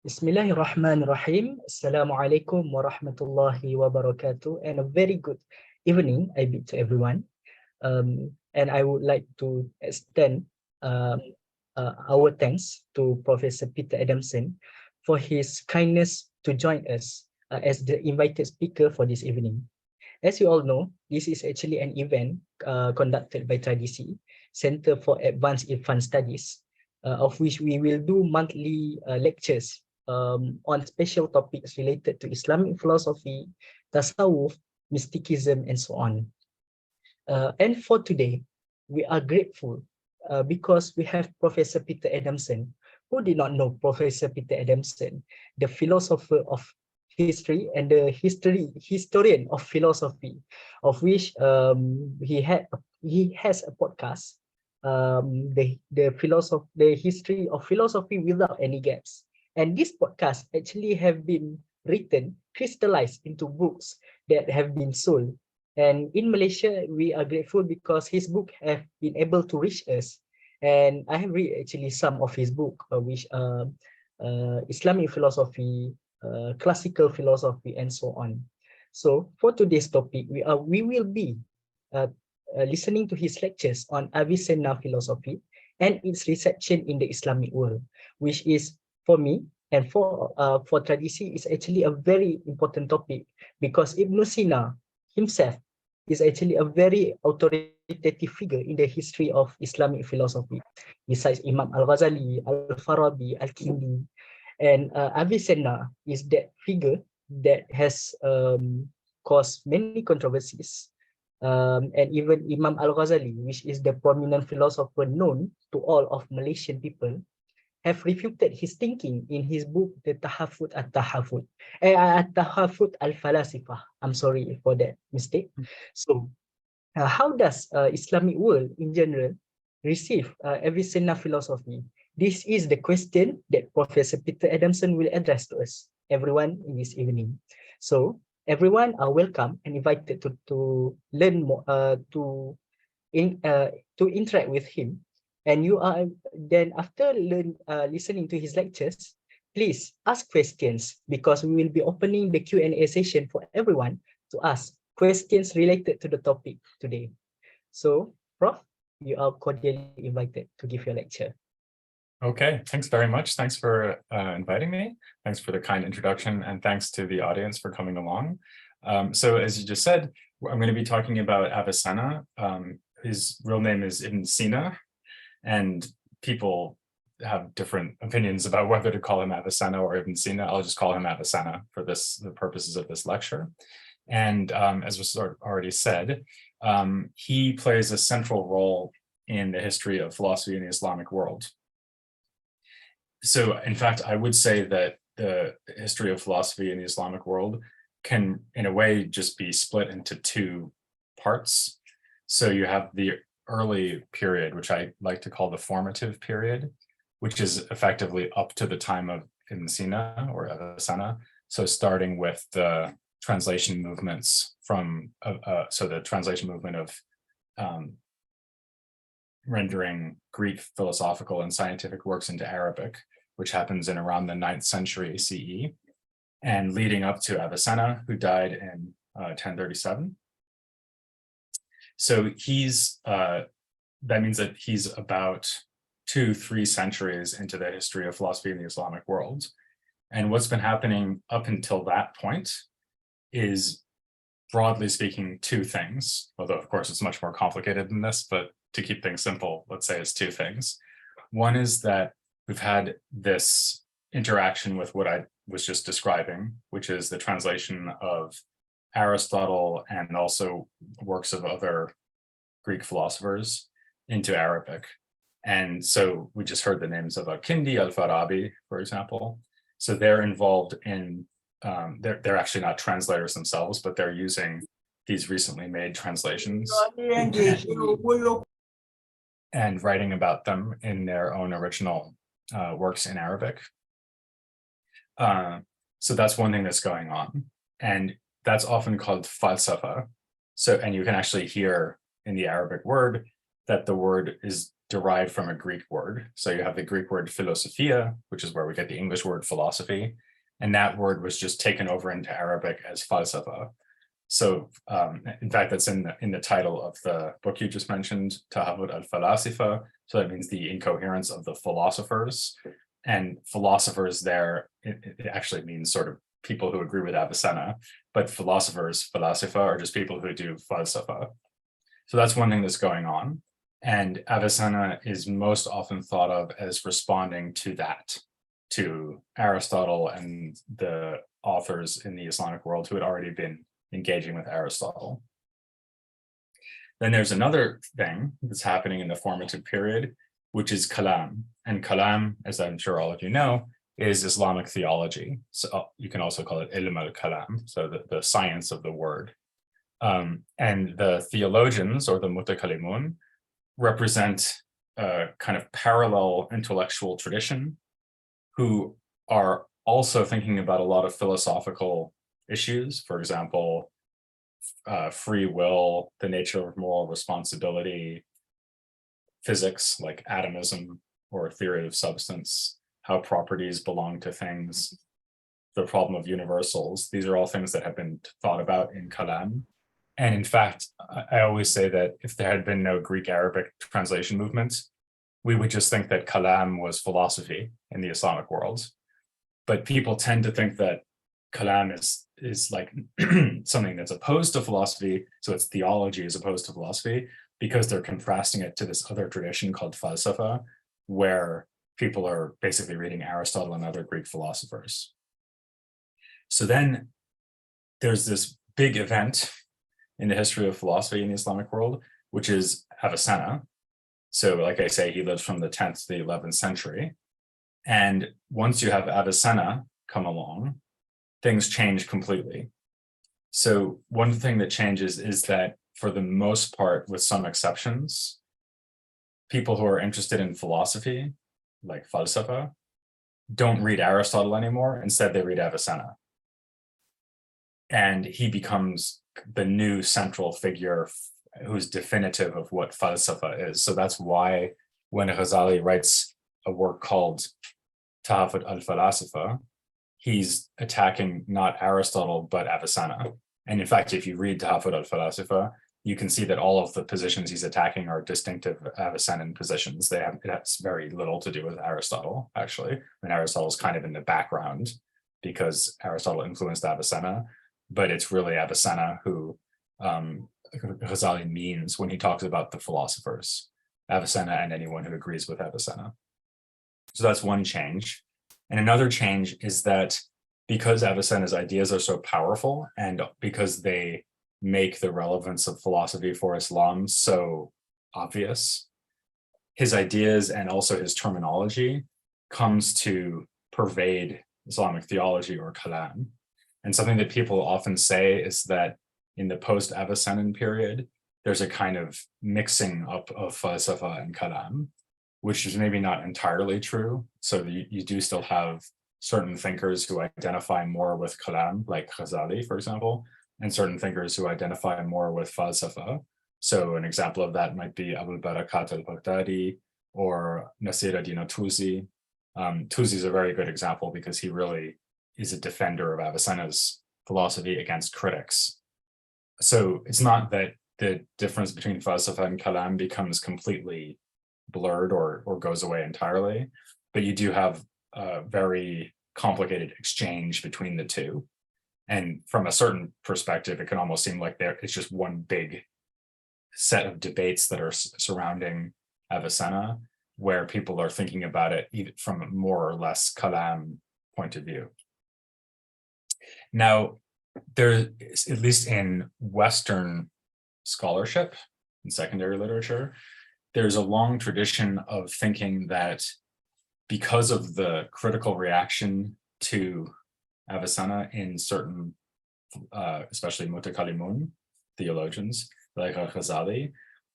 Bismillahirrahmanirrahim. Assalamualaikum warahmatullahi wabarakatuh. And a very good evening, I bid to everyone. And I would like to extend our thanks to Professor Peter Adamson for his kindness to join us as the invited speaker for this evening. As you all know, this is actually an event conducted by 𝐸, Center for Advanced Irfan Studies, of which we will do monthly lectures on special topics related to Islamic philosophy, tasawwuf, mysticism, and so on. And for today, we are grateful because we have Professor Peter Adamson. Who did not know Professor Peter Adamson, the philosopher of history and the historian of philosophy, of which he has a podcast, the history of philosophy without any gaps. And this podcast actually have been written, crystallized into books that have been sold. And in Malaysia, we are grateful because his book have been able to reach us. And I have read actually some of his book, which Islamic philosophy, classical philosophy, and so on. So for today's topic, we will be listening to his lectures on Avicenna philosophy and its reception in the Islamic world, which is, for me and for 𝐸, is actually a very important topic because Ibn Sina himself is actually a very authoritative figure in the history of Islamic philosophy, besides Imam al-Ghazāli, al-Farabi, al-Kindi. And Avicenna is that figure that has caused many controversies. And even Imam al-Ghazāli, which is the prominent philosopher known to all of Malaysian people, have refuted his thinking in his book, the Tahafut al-Falasifah. I'm sorry for that mistake. So, how does Islamic world in general receive Avicenna philosophy? This is the question that Professor Peter Adamson will address to us, everyone, in this evening. So, everyone are welcome and invited to learn more, to interact with him. And you are then, after listening to his lectures, please ask questions because we will be opening the Q&A session for everyone to ask questions related to the topic today. So, Prof, you are cordially invited to give your lecture. Okay, thanks very much. Thanks for inviting me. Thanks for the kind introduction, and thanks to the audience for coming along. So as you just said, I'm going to be talking about Avicenna. His real name is Ibn Sina, and people have different opinions about whether to call him Avicenna or Ibn Sina. I'll just call him Avicenna for the purposes of this lecture. And as was already said, he plays a central role in the history of philosophy in the Islamic world. So, in fact, I would say that the history of philosophy in the Islamic world can, in a way, just be split into two parts. So you have the early period, which I like to call the formative period, which is effectively up to the time of Ibn Sina or Avicenna. So starting with the translation movements from, so the translation movement of rendering Greek philosophical and scientific works into Arabic, which happens in around the 9th century CE, and leading up to Avicenna, who died in 1037. So that means that he's about 2-3 centuries into the history of philosophy in the Islamic world. And what's been happening up until that point is, broadly speaking, two things, although of course it's much more complicated than this, but to keep things simple, let's say it's two things. One is that we've had this interaction with what I was just describing, which is the translation of Aristotle and also works of other Greek philosophers into Arabic. And so we just heard the names of al-Kindi, al-Farabi, for example. So they're involved in, they're actually not translators themselves, but they're using these recently made translations and writing about them in their own original works in Arabic. So that's one thing that's going on. And that's often called falsafa. So, and you can actually hear in the Arabic word that the word is derived from a Greek word. So you have the Greek word philosophia, which is where we get the English word philosophy. And that word was just taken over into Arabic as falsafa. So in fact, that's in the title of the book you just mentioned, 𝐏𝐡𝐢𝐧𝐬 al-Falasifa. So that means the incoherence of the philosophers. And philosophers there, it actually means sort of people who agree with Avicenna, but philosophers, falasifa, are just people who do falsafa. So that's one thing that's going on. And Avicenna is most often thought of as responding to that, to Aristotle and the authors in the Islamic world who had already been engaging with Aristotle. Then there's another thing that's happening in the formative period, which is kalam. And kalam, as I'm sure all of you know, is Islamic theology. So you can also call it ilm al-kalam, so the science of the word. And the theologians, or the mutakallimun, represent a kind of parallel intellectual tradition who are also thinking about a lot of philosophical issues. For example, free will, the nature of moral responsibility, physics like atomism or theory of substance, how properties belong to things, the problem of universals. These are all things that have been thought about in kalam. And in fact, I always say that if there had been no Greek-Arabic translation movement, we would just think that kalam was philosophy in the Islamic world. But people tend to think that kalam is like something that's opposed to philosophy, so it's theology as opposed to philosophy, because they're contrasting it to this other tradition called falsafa, where people are basically reading Aristotle and other Greek philosophers. So then there's this big event in the history of philosophy in the Islamic world, which is Avicenna. So like I say, he lives from the 10th to the 11th century. And once you have Avicenna come along, things change completely. So one thing that changes is that for the most part, with some exceptions, people who are interested in philosophy, like falsafa, don't read Aristotle anymore. Instead, they read Avicenna. And he becomes the new central figure who's definitive of what falsafa is. So that's why when Ghazali writes a work called 𝐏𝐡𝐢𝐧𝐬 al-Falasifa, he's attacking not Aristotle, but Avicenna. And in fact, if you read 𝐏𝐡𝐢𝐧𝐬 al-Falasifa, you can see that all of the positions he's attacking are distinctive Avicennan positions. It has very little to do with Aristotle, actually. And Aristotle's kind of in the background because Aristotle influenced Avicenna, but it's really Avicenna who Ghazali means when he talks about the philosophers, Avicenna and anyone who agrees with Avicenna. So that's one change. And another change is that because Avicenna's ideas are so powerful and because they make the relevance of philosophy for Islam so obvious, his ideas and also his terminology comes to pervade Islamic theology or kalam. And something that people often say is that in the post-Avicennan period, there's a kind of mixing up of falsafa and kalam, which is maybe not entirely true. So you do still have certain thinkers who identify more with kalam, like Ghazali, for example, and certain thinkers who identify more with falsafa. So an example of that might be Abul Barakat al-Baghdadi or Nasir ad-Din Tusi. Tusi is a very good example because he really is a defender of Avicenna's philosophy against critics. So it's not that the difference between falsafa and kalam becomes completely blurred or goes away entirely, but you do have a very complicated exchange between the two. And from a certain perspective, it can almost seem like it's just one big set of debates that are surrounding Avicenna, where people are thinking about it from a more or less kalam point of view. Now, there is, at least in Western scholarship and secondary literature, there's a long tradition of thinking that because of the critical reaction to Avicenna in certain, especially mutakallimun theologians like al-Ghazāli,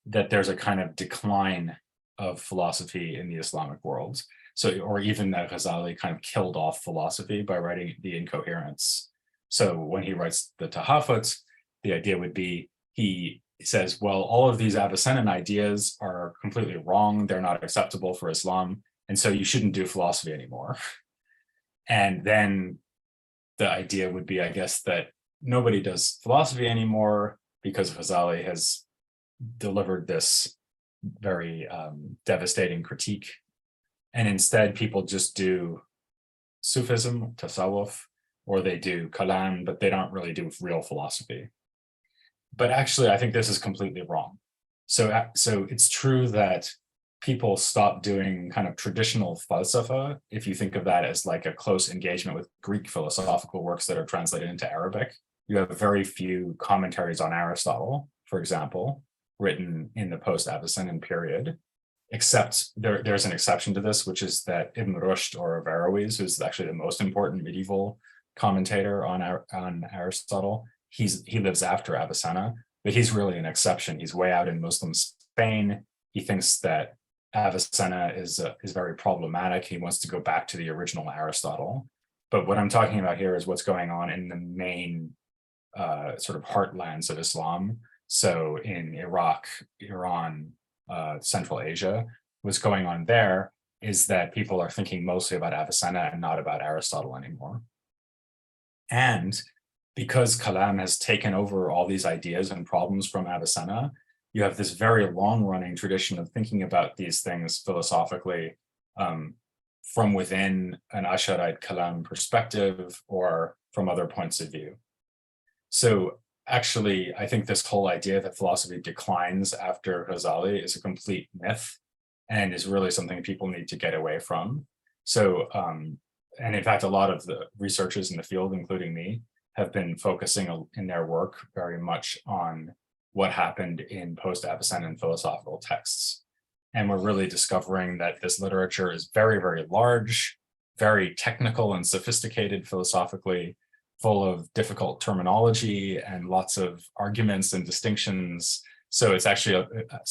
that there's a kind of decline of philosophy in the Islamic world. So, or even that Ghazali kind of killed off philosophy by writing the Incoherence. So when he writes the Tahafut, the idea would be he he says, well, all of these Avicennan ideas are completely wrong. They're not acceptable for Islam. And so you shouldn't do philosophy anymore. And then the idea would be, I guess, that nobody does philosophy anymore because Ghazali has delivered this very devastating critique. And instead, people just do Sufism, tasawwuf, or they do kalam, but they don't really do real philosophy. But actually, I think this is completely wrong. So it's true that people stop doing kind of traditional falsafa, if you think of that as like a close engagement with Greek philosophical works that are translated into Arabic. You have very few commentaries on Aristotle, for example, written in the post-Avicennan period, except there's an exception to this, which is that Ibn Rushd, or Averroes, who's actually the most important medieval commentator on Aristotle, he lives after Avicenna, but he's really an exception. He's way out in Muslim Spain. He thinks that Avicenna is very problematic. He wants to go back to the original Aristotle. But what I'm talking about here is what's going on in the main sort of heartlands of Islam. So in Iraq, Iran, Central Asia, what's going on there is that people are thinking mostly about Avicenna and not about Aristotle anymore. And because Kalam has taken over all these ideas and problems from Avicenna, you have this very long-running tradition of thinking about these things philosophically from within an Asharite Kalam perspective or from other points of view. So actually, I think this whole idea that philosophy declines after Ghazali is a complete myth and is really something people need to get away from. So, and in fact, a lot of the researchers in the field, including me, have been focusing in their work very much on what happened in post-Avicennan philosophical texts. And we're really discovering that this literature is very, very large, very technical and sophisticated philosophically, full of difficult terminology and lots of arguments and distinctions. So it's actually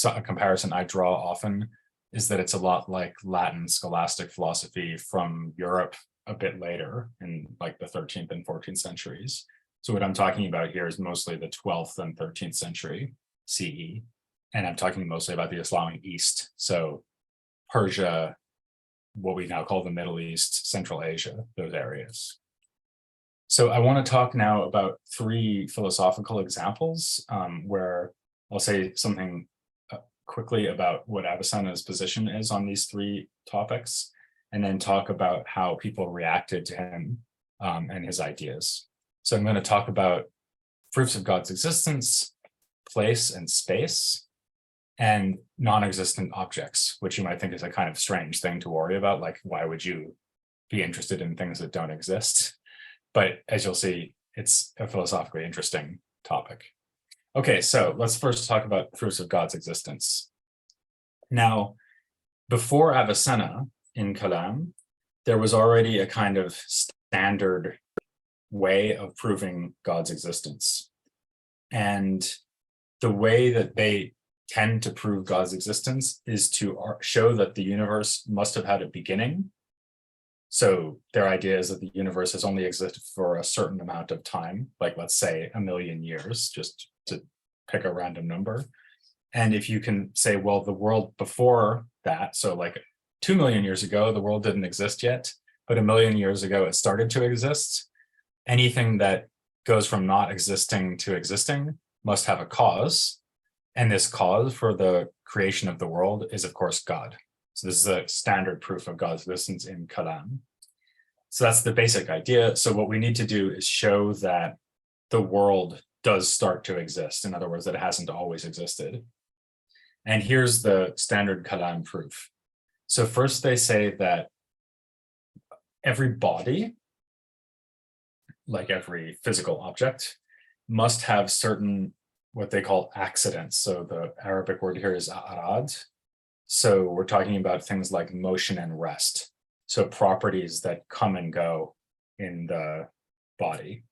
a comparison I draw often is that it's a lot like Latin scholastic philosophy from Europe a bit later in like the 13th and 14th centuries. So what I'm talking about here is mostly the 12th and 13th century CE. And I'm talking mostly about the Islamic East. So Persia, what we now call the Middle East, Central Asia, those areas. So I want to talk now about three philosophical examples where I'll say something quickly about what Avicenna's position is on these three topics, and then talk about how people reacted to him and his ideas. So I'm going to talk about proofs of God's existence, place and space, and non-existent objects, which you might think is a kind of strange thing to worry about. Like, why would you be interested in things that don't exist? But as you'll see, it's a philosophically interesting topic. Okay, so let's first talk about proofs of God's existence. Now, before Avicenna in Kalam, there was already a kind of standard way of proving God's existence. And the way that they tend to prove God's existence is to show that the universe must have had a beginning. So their idea is that the universe has only existed for a certain amount of time, like let's say 1 million years, just to pick a random number. And if you can say, well, the world before that, so like 2 million years ago, the world didn't exist yet, but 1 million years ago, it started to exist. Anything that goes from not existing to existing must have a cause. And this cause for the creation of the world is, of course, God. So this is a standard proof of God's existence in Kalam. So that's the basic idea. So what we need to do is show that the world does start to exist. In other words, that it hasn't always existed. And here's the standard Kalam proof. So first they say that every body, like every physical object, must have certain what they call accidents. So the Arabic word here is a'rad. So we're talking about things like motion and rest. So properties that come and go in the body.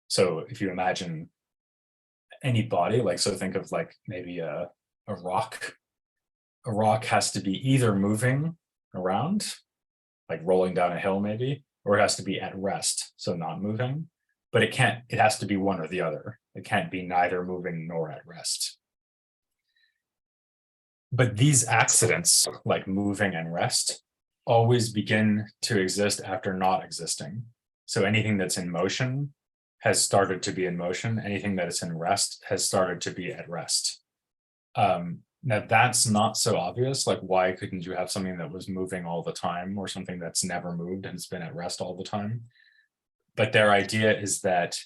So if you imagine any body, like, so think of like maybe a rock. A rock has to be either moving around, like rolling down a hill maybe, or it has to be at rest, so not moving. But it has to be one or the other. It can't be neither moving nor at rest. But these accidents, like moving and rest, always begin to exist after not existing. So anything that's in motion has started to be in motion. Anything that is in rest has started to be at rest. Now that's not so obvious. Like, why couldn't you have something that was moving all the time, or something that's never moved and has been at rest all the time? But their idea is that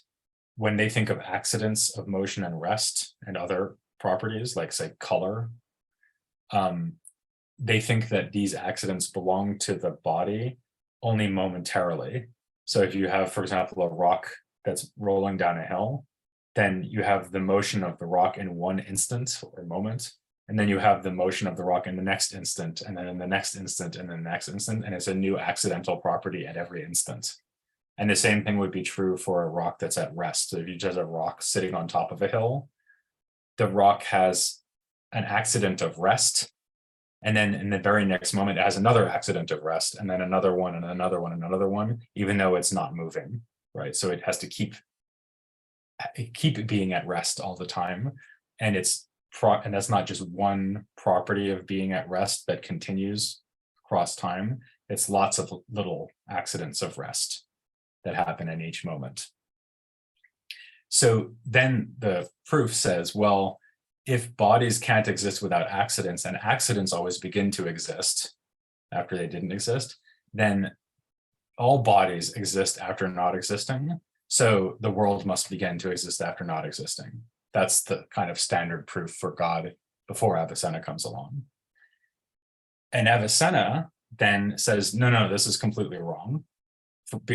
when they think of accidents of motion and rest and other properties, like say color, they think that these accidents belong to the body only momentarily. So if you have, for example, a rock that's rolling down a hill, then you have the motion of the rock in one instant or moment, and then you have the motion of the rock in the next instant, and then in the next instant, and then the next instant, and it's a new accidental property at every instant. And the same thing would be true for a rock that's at rest. So if you just have a rock sitting on top of a hill, the rock has an accident of rest, and then in the very next moment, it has another accident of rest, and then another one, and another one, and another one, even though it's not moving, right? So it has to keep being at rest all the time. And and that's not just one property of being at rest that continues across time. It's lots of little accidents of rest that happen in each moment. So then the proof says, well, if bodies can't exist without accidents, and accidents always begin to exist after they didn't exist, then all bodies exist after not existing. So the world must begin to exist after not existing. That's the kind of standard proof for God before Avicenna comes along. And Avicenna then says, no, this is completely wrong.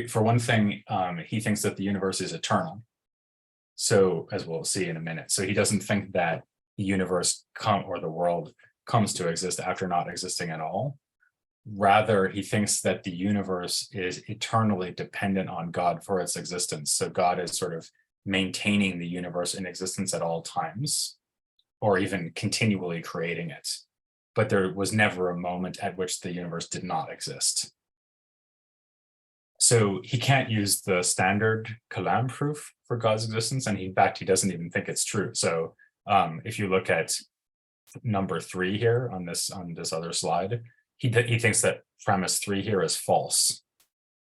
For one thing, he thinks that the universe is eternal. So, as we'll see in a minute. So he doesn't think that the universe or the world comes to exist after not existing at all. Rather, he thinks that the universe is eternally dependent on God for its existence. So God is sort of maintaining the universe in existence at all times, or even continually creating it. But there was never a moment at which the universe did not exist. So he can't use the standard Kalam proof for God's existence, and in fact, he doesn't even think it's true. So if you look at number 3 here on this other slide, he thinks that premise 3 here is false,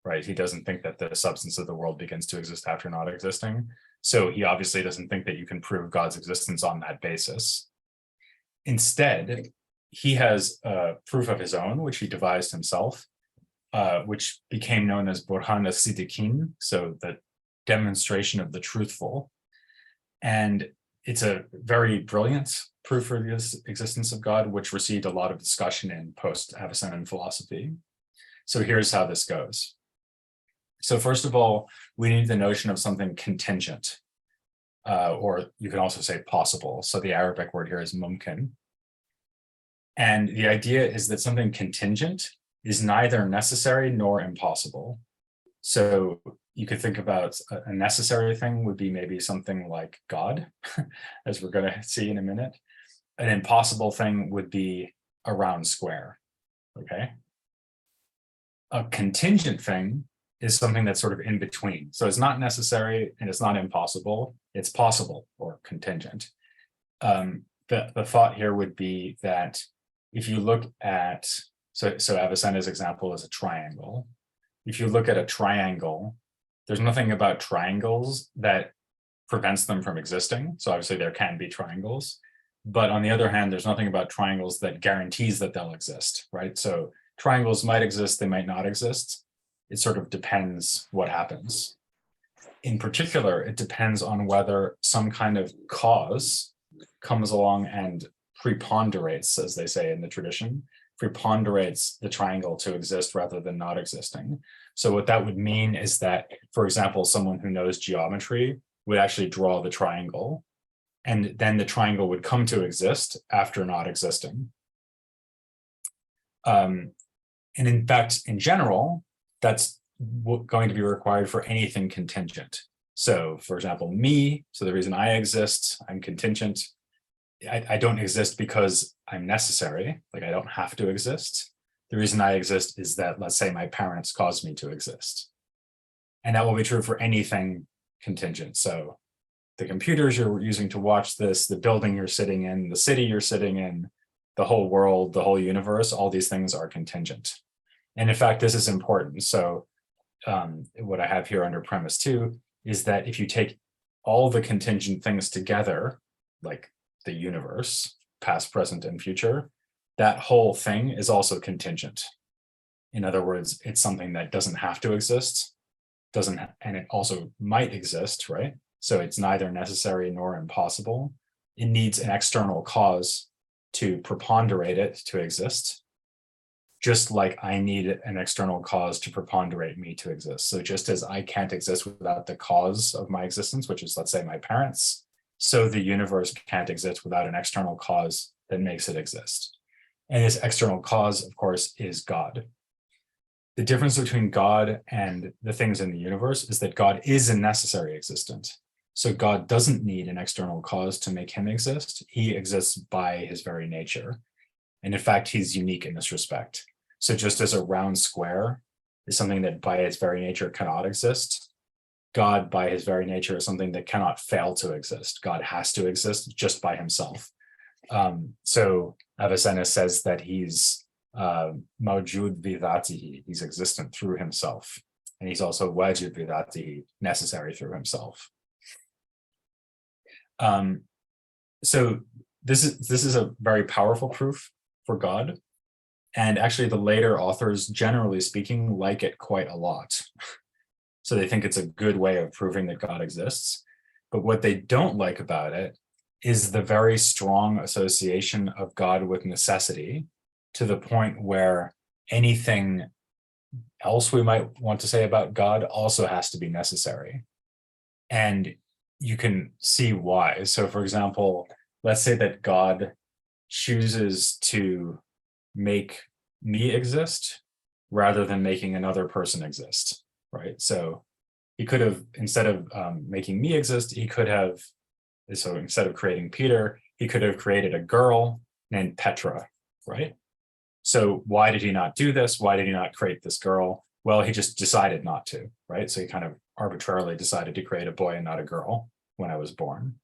right? He doesn't think that the substance of the world begins to exist after not existing. So he obviously doesn't think that you can prove God's existence on that basis. Instead, he has a proof of his own, which he devised himself, which became known as Burhan al-Siddiqin, so the demonstration of the truthful. And it's a very brilliant proof for the existence of God, which received a lot of discussion in post-Avicennan philosophy. So here's how this goes. So first of all, we need the notion of something contingent, or you can also say possible. So the Arabic word here is mumkin. And the idea is that something contingent is neither necessary nor impossible. So you could think about a necessary thing would be maybe something like God, as we're going to see in a minute. An impossible thing would be a round square, okay? A contingent thing is something that's sort of in between. So it's not necessary and it's not impossible. It's possible or contingent. The thought here would be that if you look at, so Avicenna's example is a triangle. If you look at a triangle, there's nothing about triangles that prevents them from existing. So obviously there can be triangles, but on the other hand, there's nothing about triangles that guarantees that they'll exist, right? So triangles might exist, they might not exist. It sort of depends what happens. In particular, it depends on whether some kind of cause comes along and preponderates, as they say in the tradition, preponderates the triangle to exist rather than not existing. So what that would mean is that, for example, someone who knows geometry would actually draw the triangle, and then the triangle would come to exist after not existing. And in fact, in general, that's going to be required for anything contingent. So for example, me, so the reason I exist, I'm contingent. I don't exist because I'm necessary, like I don't have to exist. The reason I exist is that, let's say, my parents caused me to exist. And that will be true for anything contingent. So the computers you're using to watch this, the building you're sitting in, the city you're sitting in, the whole world, the whole universe, all these things are contingent. And in fact, this is important. So what I have here under premise 2 is that if you take all the contingent things together, like the universe, past, present, and future, that whole thing is also contingent. In other words, it's something that doesn't have to exist, and it also might exist, right? So it's neither necessary nor impossible. It needs an external cause to preponderate it to exist, just like I need an external cause to preponderate me to exist. So just as I can't exist without the cause of my existence, which is, let's say, my parents, so the universe can't exist without an external cause that makes it exist. And this external cause, of course, is God. The difference between God and the things in the universe is that God is a necessary existent. So God doesn't need an external cause to make him exist. He exists by his very nature. And in fact, he's unique in this respect. So just as a round square is something that by its very nature cannot exist, God by his very nature is something that cannot fail to exist. God has to exist just by himself. So Avicenna says that he's mawjud bidhatihi, he's existent through himself. And he's also wajid bidhatihi, necessary through himself. So this is a very powerful proof for God. And actually the later authors, generally speaking, like it quite a lot. So they think it's a good way of proving that God exists. But what they don't like about it is the very strong association of God with necessity, to the point where anything else we might want to say about God also has to be necessary. And you can see why. So for example, let's say that God chooses to make me exist rather than making another person exist, right? So he could have, instead of making me exist, he could have, so instead of creating Peter, he could have created a girl named Petra, right? So why did he not do this? Why did he not create this girl? Well, he just decided not to, right? So he kind of arbitrarily decided to create a boy and not a girl when I was born.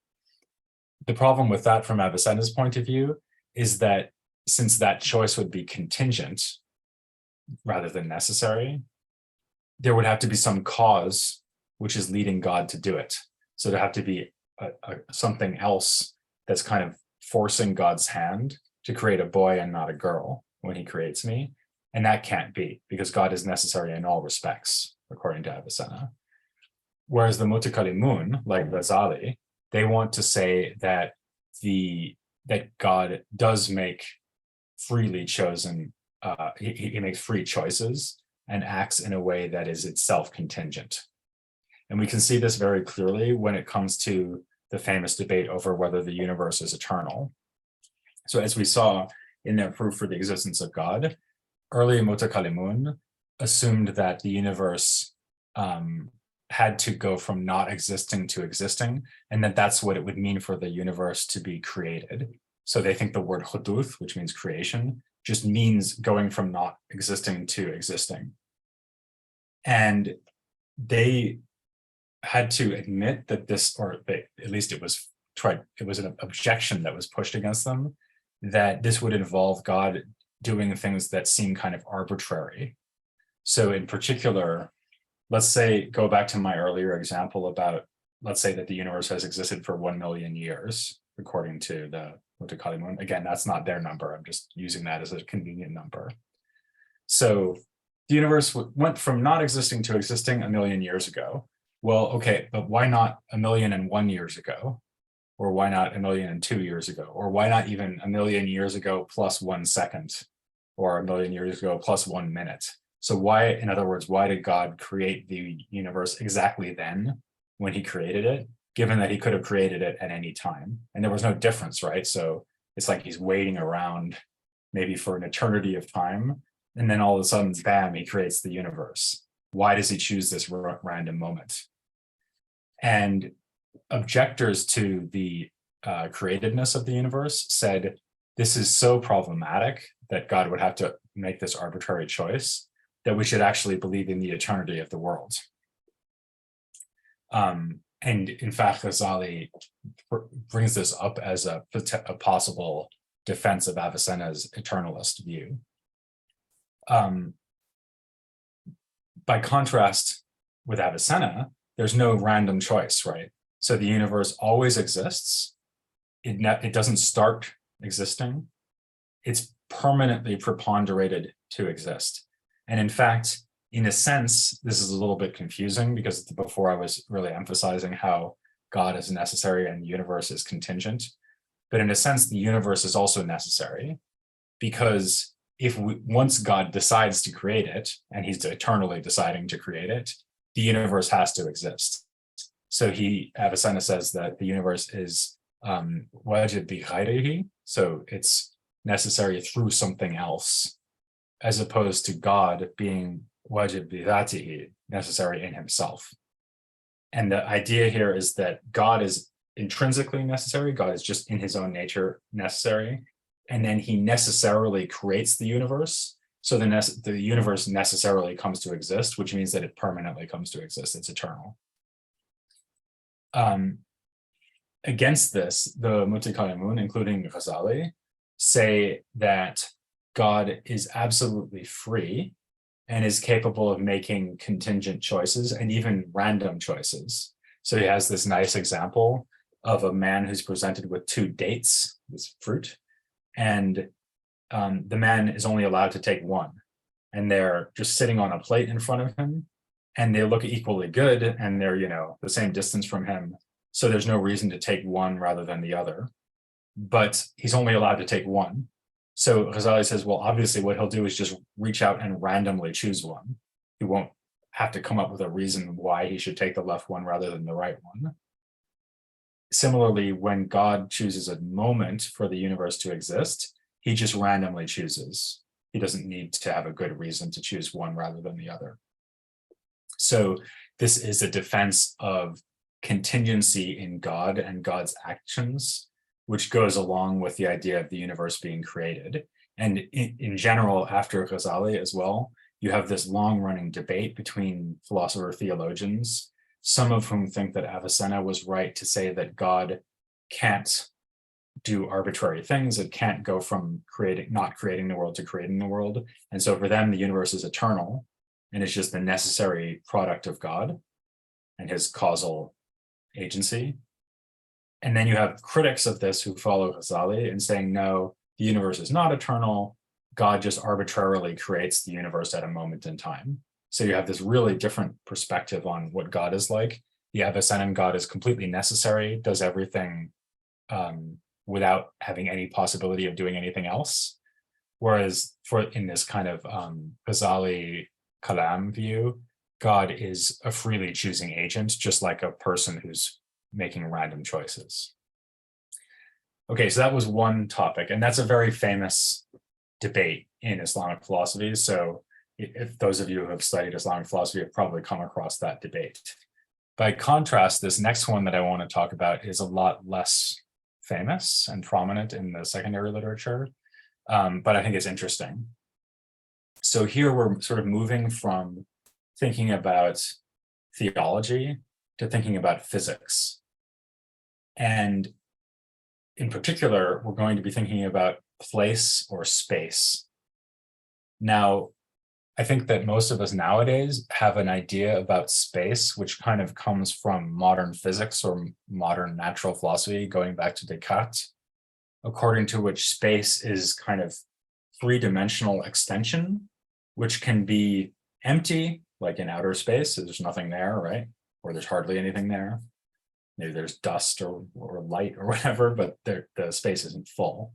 The problem with that from Avicenna's point of view is that since that choice would be contingent rather than necessary, there would have to be some cause which is leading God to do it. So there have to be something else that's kind of forcing God's hand to create a boy and not a girl when he creates me. And that can't be, because God is necessary in all respects, according to Avicenna. Whereas the 𝐒𝐢𝐧𝐚'𝐬, like 𝐒𝐢𝐧𝐼, they want to say that God does make freely chosen, he makes free choices and acts in a way that is itself contingent. And we can see this very clearly when it comes to the famous debate over whether the universe is eternal. So as we saw in their proof for the existence of God, early 𝐒𝐢𝐧𝐚'𝐬 assumed that the universe had to go from not existing to existing, and that that's what it would mean for the universe to be created. So they think the word huduth, which means creation, just means going from not existing to existing. And they had to admit that this, or at least it was an objection that was pushed against them, that this would involve God doing things that seem kind of arbitrary. So in particular, let's say, go back to my earlier example about, let's say that the universe has existed for 1 million years, according to the 𝐒𝐢𝐧𝐚'𝐬. Again, that's not their number. I'm just using that as a convenient number. So the universe went from not existing to existing 1 million years ago. Well, okay, but why not 1,000,001 years ago? Or why not 1,000,002 years ago? Or why not even 1,000,000 years ago plus 1 second? Or 1,000,000 years ago plus 1 minute? So why, in other words, why did God create the universe exactly then when he created it, given that he could have created it at any time? And there was no difference, right? So it's like he's waiting around maybe for an eternity of time, and then all of a sudden, bam, he creates the universe. Why does he choose this random moment? And objectors to the createdness of the universe said, this is so problematic that God would have to make this arbitrary choice, that we should actually believe in the eternity of the world. And in fact, Ghazali brings this up as a possible defense of Avicenna's eternalist view. By contrast with Avicenna, there's no random choice, right? So the universe always exists. It doesn't start existing. It's permanently preponderated to exist. And in fact, in a sense, this is a little bit confusing because before I was really emphasizing how God is necessary and the universe is contingent. But in a sense, the universe is also necessary because once God decides to create it, and he's eternally deciding to create it, the universe has to exist. So Avicenna says that the universe is 𝐒𝐢𝐧𝐚'𝐬 بِغَيْرِهِ, so it's necessary through something else, as opposed to God being 𝐒𝐢𝐧𝐚 بِذَاتِهِ, necessary in himself. And the idea here is that God is intrinsically necessary. God is just in his own nature necessary. And then he necessarily creates the universe. So the universe necessarily comes to exist, which means that it permanently comes to exist. It's eternal. Against this, the 𝐒𝐢𝐧𝐚'𝐬, including Ghazali, say that God is absolutely free and is capable of making contingent choices and even random choices. So he has this nice example of a man who's presented with 2 dates, this fruit, and the man is only allowed to take one. And they're just sitting on a plate in front of him, and they look equally good, and they're, the same distance from him. So there's no reason to take one rather than the other. But he's only allowed to take one. So Ghazali says, well, obviously what he'll do is just reach out and randomly choose one. He won't have to come up with a reason why he should take the left one rather than the right one. Similarly, when God chooses a moment for the universe to exist, he just randomly chooses. He doesn't need to have a good reason to choose one rather than the other. So this is a defense of contingency in God and God's actions, which goes along with the idea of the universe being created. And in general, after Ghazali as well, you have this long-running debate between philosopher theologians, some of whom think that Avicenna was right to say that God can't do arbitrary things. It can't go from not creating the world to creating the world. And so for them, the universe is eternal, and it's just the necessary product of God and his causal agency. And then you have critics of this who follow Ghazali and saying, no, the universe is not eternal. God just arbitrarily creates the universe at a moment in time. So you have this really different perspective on what God is like. The Avicennan God is completely necessary, does everything without having any possibility of doing anything else. Whereas in this kind of Ghazali Kalam view, God is a freely choosing agent, just like a person who's making random choices. Okay, so that was one topic, and that's a very famous debate in Islamic philosophy. So if those of you who have studied Islamic philosophy have probably come across that debate. By contrast, this next one that I want to talk about is a lot less famous and prominent in the secondary literature, but I think it's interesting. So here we're sort of moving from thinking about theology to thinking about physics. And in particular, we're going to be thinking about place or space. Now, I think that most of us nowadays have an idea about space, which kind of comes from modern physics or modern natural philosophy, going back to Descartes, according to which space is kind of three-dimensional extension, which can be empty, like in outer space, so there's nothing there, right? Or there's hardly anything there. Maybe there's dust or light or whatever, but the space isn't full.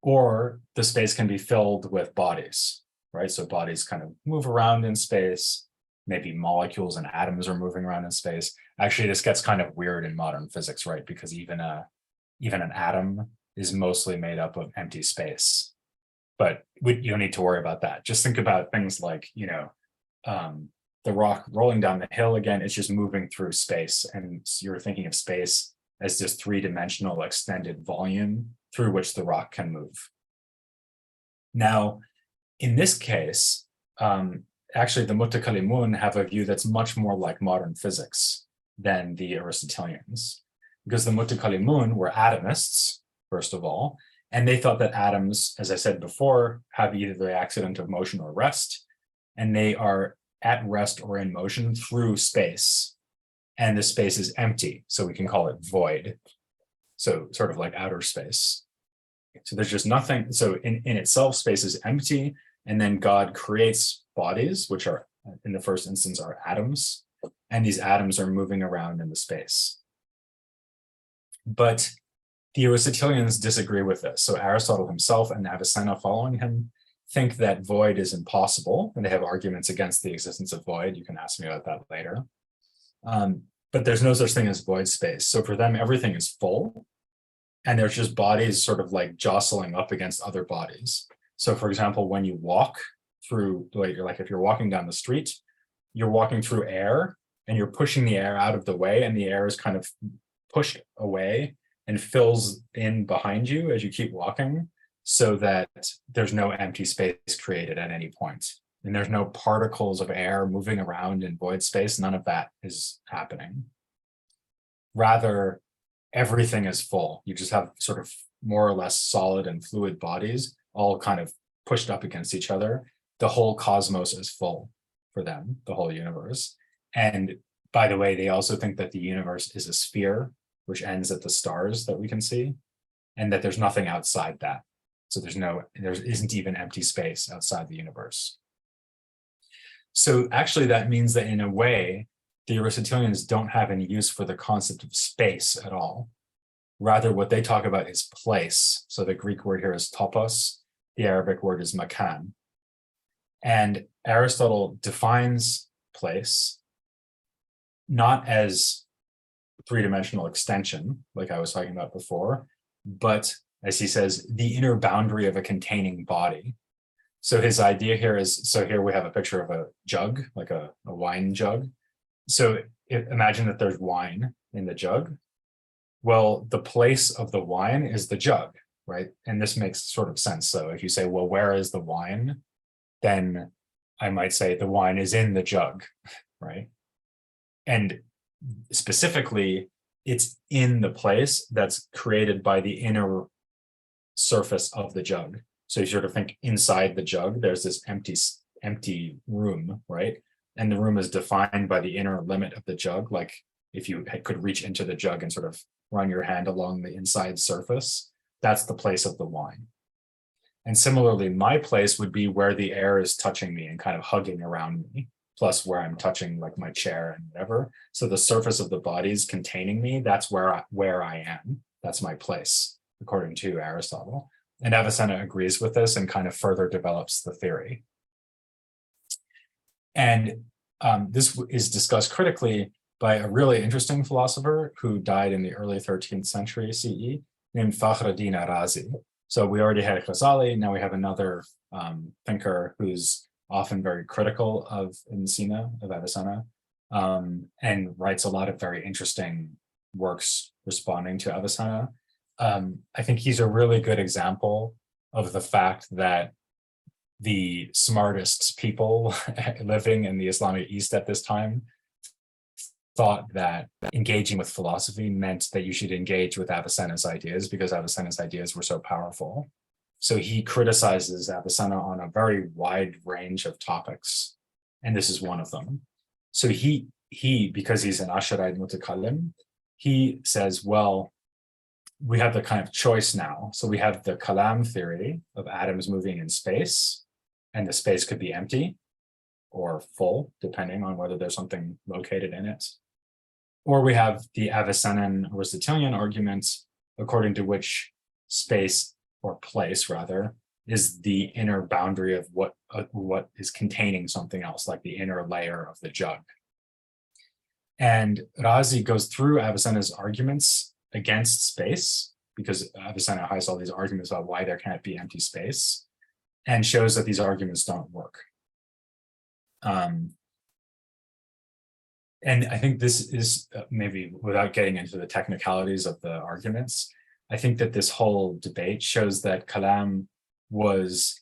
Or the space can be filled with bodies, right? So bodies kind of move around in space. Maybe molecules and atoms are moving around in space. Actually, this gets kind of weird in modern physics, right? Because even an atom is mostly made up of empty space. But you don't need to worry about that. Just think about things like, the rock rolling down the hill again, it's just moving through space. And you're thinking of space as this three-dimensional extended volume through which the rock can move. Now, in this case, actually the 𝐒𝐢𝐧𝐚'𝐬 have a view that's much more like modern physics than the Aristotelians. Because the 𝐒𝐢𝐧𝐚'𝐬 were atomists, first of all. And they thought that atoms, as I said before, have either the accident of motion or rest, and they are at rest or in motion through space. And the space is empty, so we can call it void. So sort of like outer space. So there's just nothing. So in itself, space is empty, and then God creates bodies, which are, in the first instance, are atoms, and these atoms are moving around in the space. But the Aristotelians disagree with this. So Aristotle himself and Avicenna following him think that void is impossible, and they have arguments against the existence of void. You can ask me about that later. But there's no such thing as void space. So for them, everything is full, and there's just bodies sort of like jostling up against other bodies. So for example, when you walk through, like if you're walking down the street, you're walking through air, and you're pushing the air out of the way, and the air is kind of pushed away and fills in behind you as you keep walking, so that there's no empty space created at any point. And there's no particles of air moving around in void space. None of that is happening. Rather, everything is full. You just have sort of more or less solid and fluid bodies, all kind of pushed up against each other. The whole cosmos is full for them, the whole universe. And by the way, they also think that the universe is a sphere, which ends at the stars that we can see, and that there's nothing outside that. So there isn't even empty space outside the universe. So actually that means that in a way, the Aristotelians don't have any use for the concept of space at all. Rather, what they talk about is place. So the Greek word here is topos, the Arabic word is makan. And Aristotle defines place not as three-dimensional extension, like I was talking about before, but as he says, the inner boundary of a containing body. So his idea here is, so here we have a picture of a jug, like a wine jug. So imagine that there's wine in the jug. Well, the place of the wine is the jug, right? And this makes sort of sense. So if you say, well, where is the wine? Then I might say the wine is in the jug, right? And specifically, it's in the place that's created by the inner surface of the jug. So you sort of think inside the jug, there's this empty room, right? And the room is defined by the inner limit of the jug. Like if you could reach into the jug and sort of run your hand along the inside surface, that's the place of the wine. And similarly, my place would be where the air is touching me and kind of hugging around me, plus where I'm touching like my chair and whatever. So the surface of the bodies containing me, that's where I am. That's my place, according to Aristotle. And Avicenna agrees with this and kind of further develops the theory. And this is discussed critically by a really interesting philosopher who died in the early 13th century CE, named Fakhruddin Razi. So we already had Ghazali, now we have another thinker who's often very critical of Sīnā, of Avicenna, and writes a lot of very interesting works responding to Avicenna. I think he's a really good example of the fact that the smartest people living in the Islamic East at this time thought that engaging with philosophy meant that you should engage with Avicenna's ideas because Avicenna's ideas were so powerful. So he criticizes Avicenna on a very wide range of topics, and this is one of them. So he because he's an Asharite mutakallim, he says, well, we have the kind of choice now. So we have the kalam theory of atoms moving in space, and the space could be empty or full, depending on whether there's something located in it. Or we have the Avicennan Aristotelian arguments, according to which space, or place rather, is the inner boundary of what is containing something else, like the inner layer of the jug. And Razi goes through Avicenna's arguments against space, because Avicenna has all these arguments about why there can't be empty space, and shows that these arguments don't work. And I think this is maybe, without getting into the technicalities of the arguments, I think that this whole debate shows that kalam was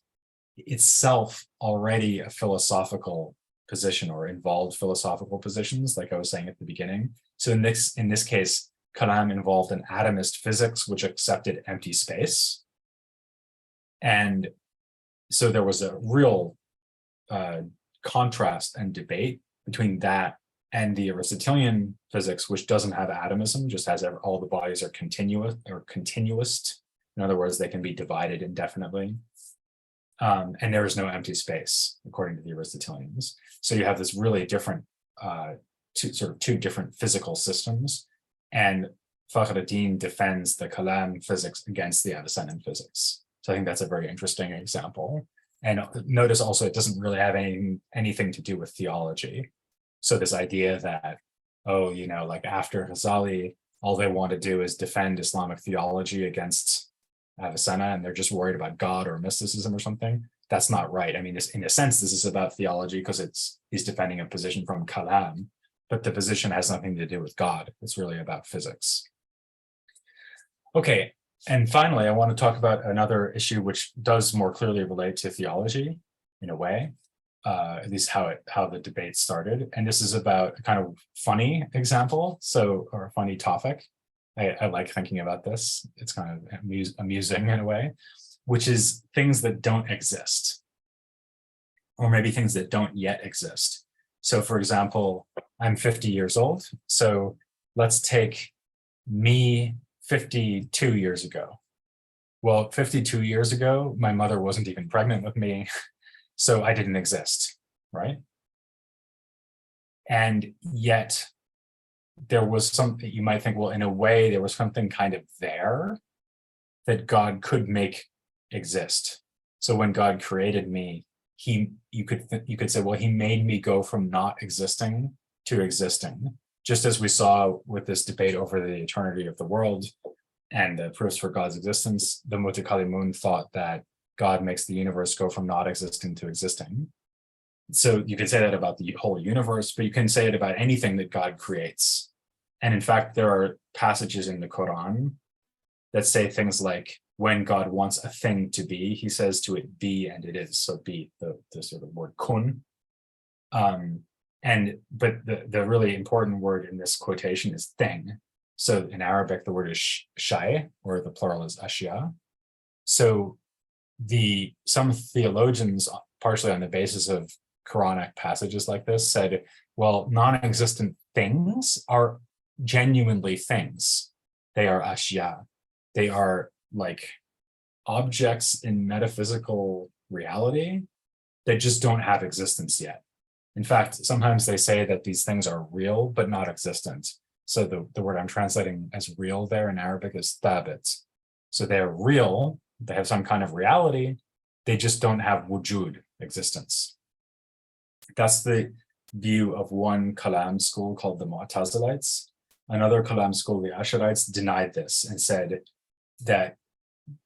itself already a philosophical position or involved philosophical positions, like I was saying at the beginning. So in this case, kalam involved an atomist physics which accepted empty space. And so there was a real contrast and debate between that and the Aristotelian physics, which doesn't have atomism, just has all the bodies are continuous or continuist. In other words, they can be divided indefinitely. And there is no empty space, according to the Aristotelians. So you have this really different, two different physical systems. And Fakhreddin defends the Kalam physics against the Avicennan physics. So I think that's a very interesting example. And notice also it doesn't really have anything to do with theology. So this idea that, oh, like after Ghazali, all they want to do is defend Islamic theology against Avicenna, and they're just worried about God or mysticism or something. That's not right. I mean, in a sense, this is about theology because he's defending a position from Kalam, but the position has nothing to do with God. It's really about physics. Okay, and finally, I want to talk about another issue which does more clearly relate to theology in a way, at least how the debate started. And this is about a kind of funny example, or a funny topic. I like thinking about this. It's kind of amusing in a way, which is things that don't exist, or maybe things that don't yet exist. So for example, I'm 50 years old. So let's take me 52 years ago. Well, 52 years ago, my mother wasn't even pregnant with me, so I didn't exist, right? And yet there was something, you might think, well, in a way, there was something kind of there that God could make exist. So when God created me, you could say, well, he made me go from not existing to existing, just as we saw with this debate over the eternity of the world and the proofs for God's existence. The Mutakalimun thought that God makes the universe go from not existing to existing. So you can say that about the whole universe, but you can say it about anything that God creates. And in fact, there are passages in the Quran that say things like, when God wants a thing to be, he says to it, be, and it is. So be, the sort of word kun. But the really important word in this quotation is thing. So in Arabic, the word is shay, or the plural is ashya. So some theologians, partially on the basis of Quranic passages like this, said, well, non-existent things are genuinely things. They are ashya. They are like objects in metaphysical reality that just don't have existence yet. In fact, sometimes they say that these things are real, but not existent. So the word I'm translating as real there in Arabic is thabit. So they're real, they have some kind of reality, they just don't have wujud, existence. That's the view of one Kalam school called the Mu'tazilites. Another Kalam school, the Ash'arites, denied this and said that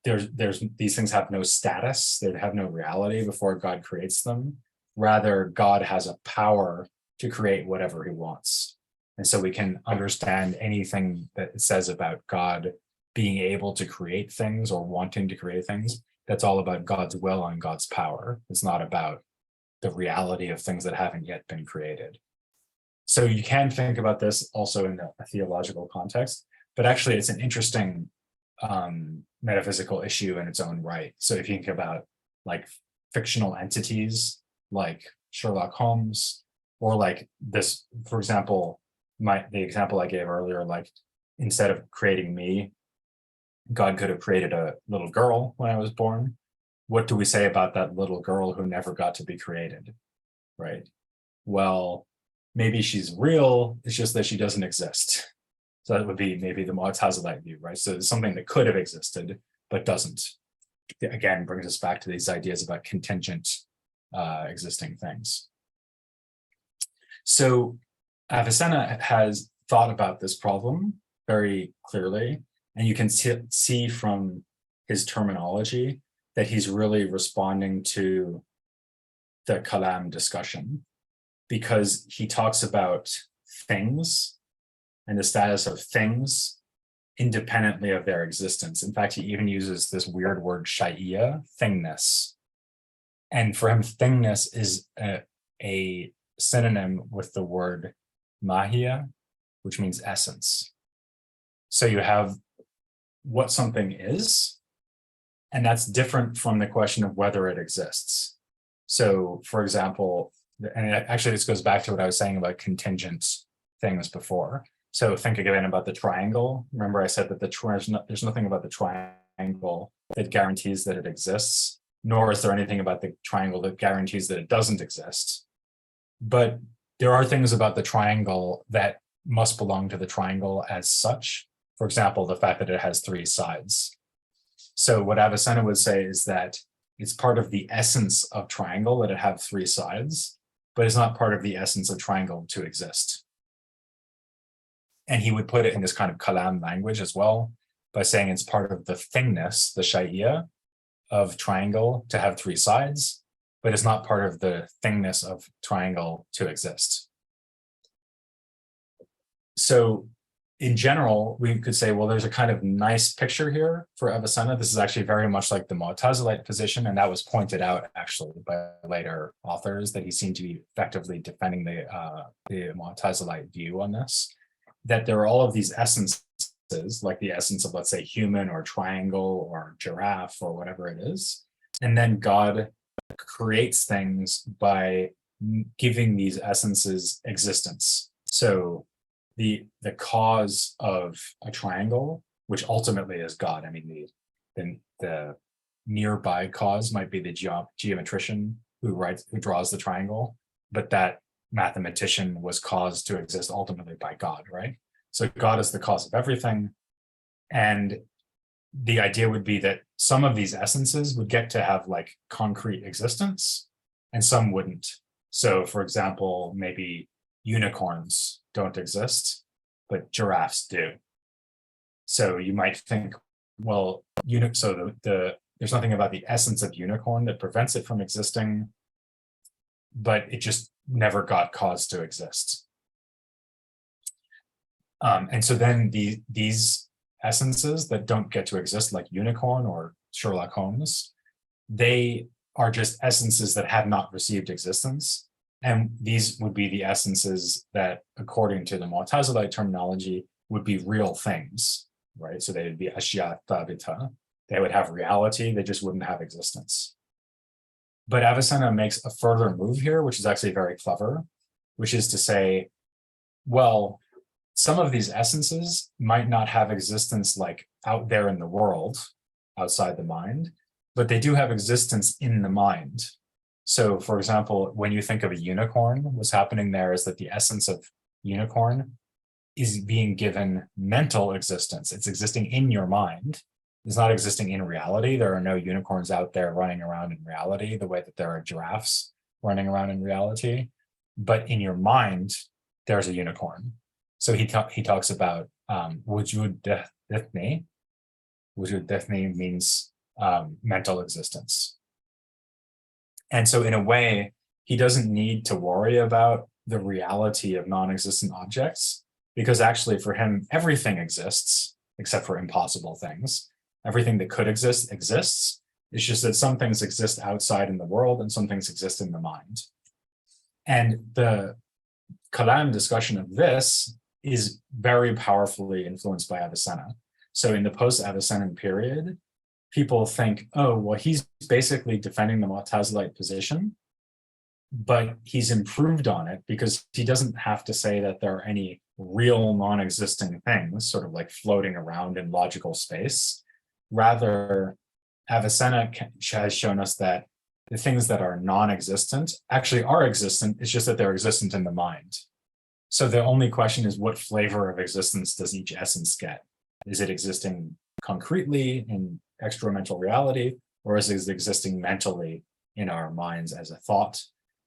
these things have no status, they have no reality before God creates them. Rather, God has a power to create whatever he wants. And so we can understand anything that it says about God being able to create things or wanting to create things. That's all about God's will and God's power. It's not about the reality of things that haven't yet been created. So you can think about this also in a theological context, but actually it's an interesting metaphysical issue in its own right. So if you think about like fictional entities like Sherlock Holmes, or like this, for example, the example I gave earlier, like instead of creating me, God could have created a little girl when I was born. What do we say about that little girl who never got to be created, right? Well, maybe she's real, it's just that she doesn't exist. So that would be maybe the Mu'tazilite view, right? So it's something that could have existed, but doesn't. Again, brings us back to these ideas about contingent existing things. So Avicenna has thought about this problem very clearly, and you can see from his terminology that he's really responding to the Kalam discussion, because he talks about things and the status of things independently of their existence. In fact, he even uses this weird word shay'iyya, thingness. And for him, thingness is a synonym with the word mahiyya, which means essence. So you have what something is, and that's different from the question of whether it exists. So, for example, and actually this goes back to what I was saying about contingent things before. So think again about the triangle. Remember I said that there's nothing about the triangle that guarantees that it exists, nor is there anything about the triangle that guarantees that it doesn't exist. But there are things about the triangle that must belong to the triangle as such. For example, the fact that it has three sides. So what Avicenna would say is that it's part of the essence of triangle that it have three sides, but it's not part of the essence of triangle to exist. And he would put it in this kind of kalam language as well, by saying it's part of the thingness, the shay'iyya of triangle to have three sides, but it's not part of the thingness of triangle to exist. So in general, we could say, well, there's a kind of nice picture here for Avicenna. This is actually very much like the Mu'tazilite position, and that was pointed out actually by later authors, that he seemed to be effectively defending the Mu'tazilite view on this, that there are all of these essences, like the essence of, let's say, human or triangle or giraffe or whatever it is, and then God creates things by giving these essences existence. So the cause of a triangle, which ultimately is God. I mean, the nearby cause might be the geometrician who draws the triangle, but that mathematician was caused to exist ultimately by God, right? So God is the cause of everything. And the idea would be that some of these essences would get to have like concrete existence and some wouldn't. So for example, maybe unicorns don't exist, but giraffes do. So you might think, well, so there's nothing about the essence of unicorn that prevents it from existing, but it just never got caused to exist. And so then these essences that don't get to exist, like unicorn or Sherlock Holmes, they are just essences that have not received existence. And these would be the essences that, according to the Mu'tazilite terminology, would be real things, right? So they would be ashya thabita. They would have reality, they just wouldn't have existence. But Avicenna makes a further move here, which is actually very clever, which is to say, well, some of these essences might not have existence like out there in the world, outside the mind, but they do have existence in the mind. So for example, when you think of a unicorn, what's happening there is that the essence of unicorn is being given mental existence. It's existing in your mind. It's not existing in reality. There are no unicorns out there running around in reality the way that there are giraffes running around in reality. But in your mind, there's a unicorn. So he talks about wujud dethni. Wujud dethni means mental existence. And so in a way, he doesn't need to worry about the reality of non-existent objects, because actually for him, everything exists except for impossible things. Everything that could exist exists. It's just that some things exist outside in the world and some things exist in the mind. And the Kalam discussion of this is very powerfully influenced by Avicenna. So in the post-Avicennan period, people think, oh, well, he's basically defending the Mu'tazilite position, but he's improved on it because he doesn't have to say that there are any real non-existing things sort of like floating around in logical space. Rather, Avicenna has shown us that the things that are non-existent actually are existent. It's just that they're existent in the mind. So the only question is, what flavor of existence does each essence get? Is it existing concretely in extra-mental reality, or is it existing mentally in our minds as a thought?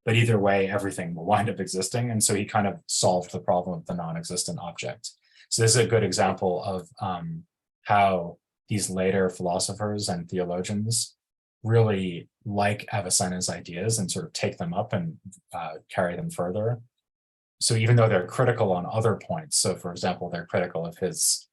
But either way, everything will wind up existing. And so he kind of solved the problem of the non-existent object. So this is a good example of how these later philosophers and theologians really like Avicenna's ideas and sort of take them up and carry them further. So even though they're critical on other points, so for example, they're critical of his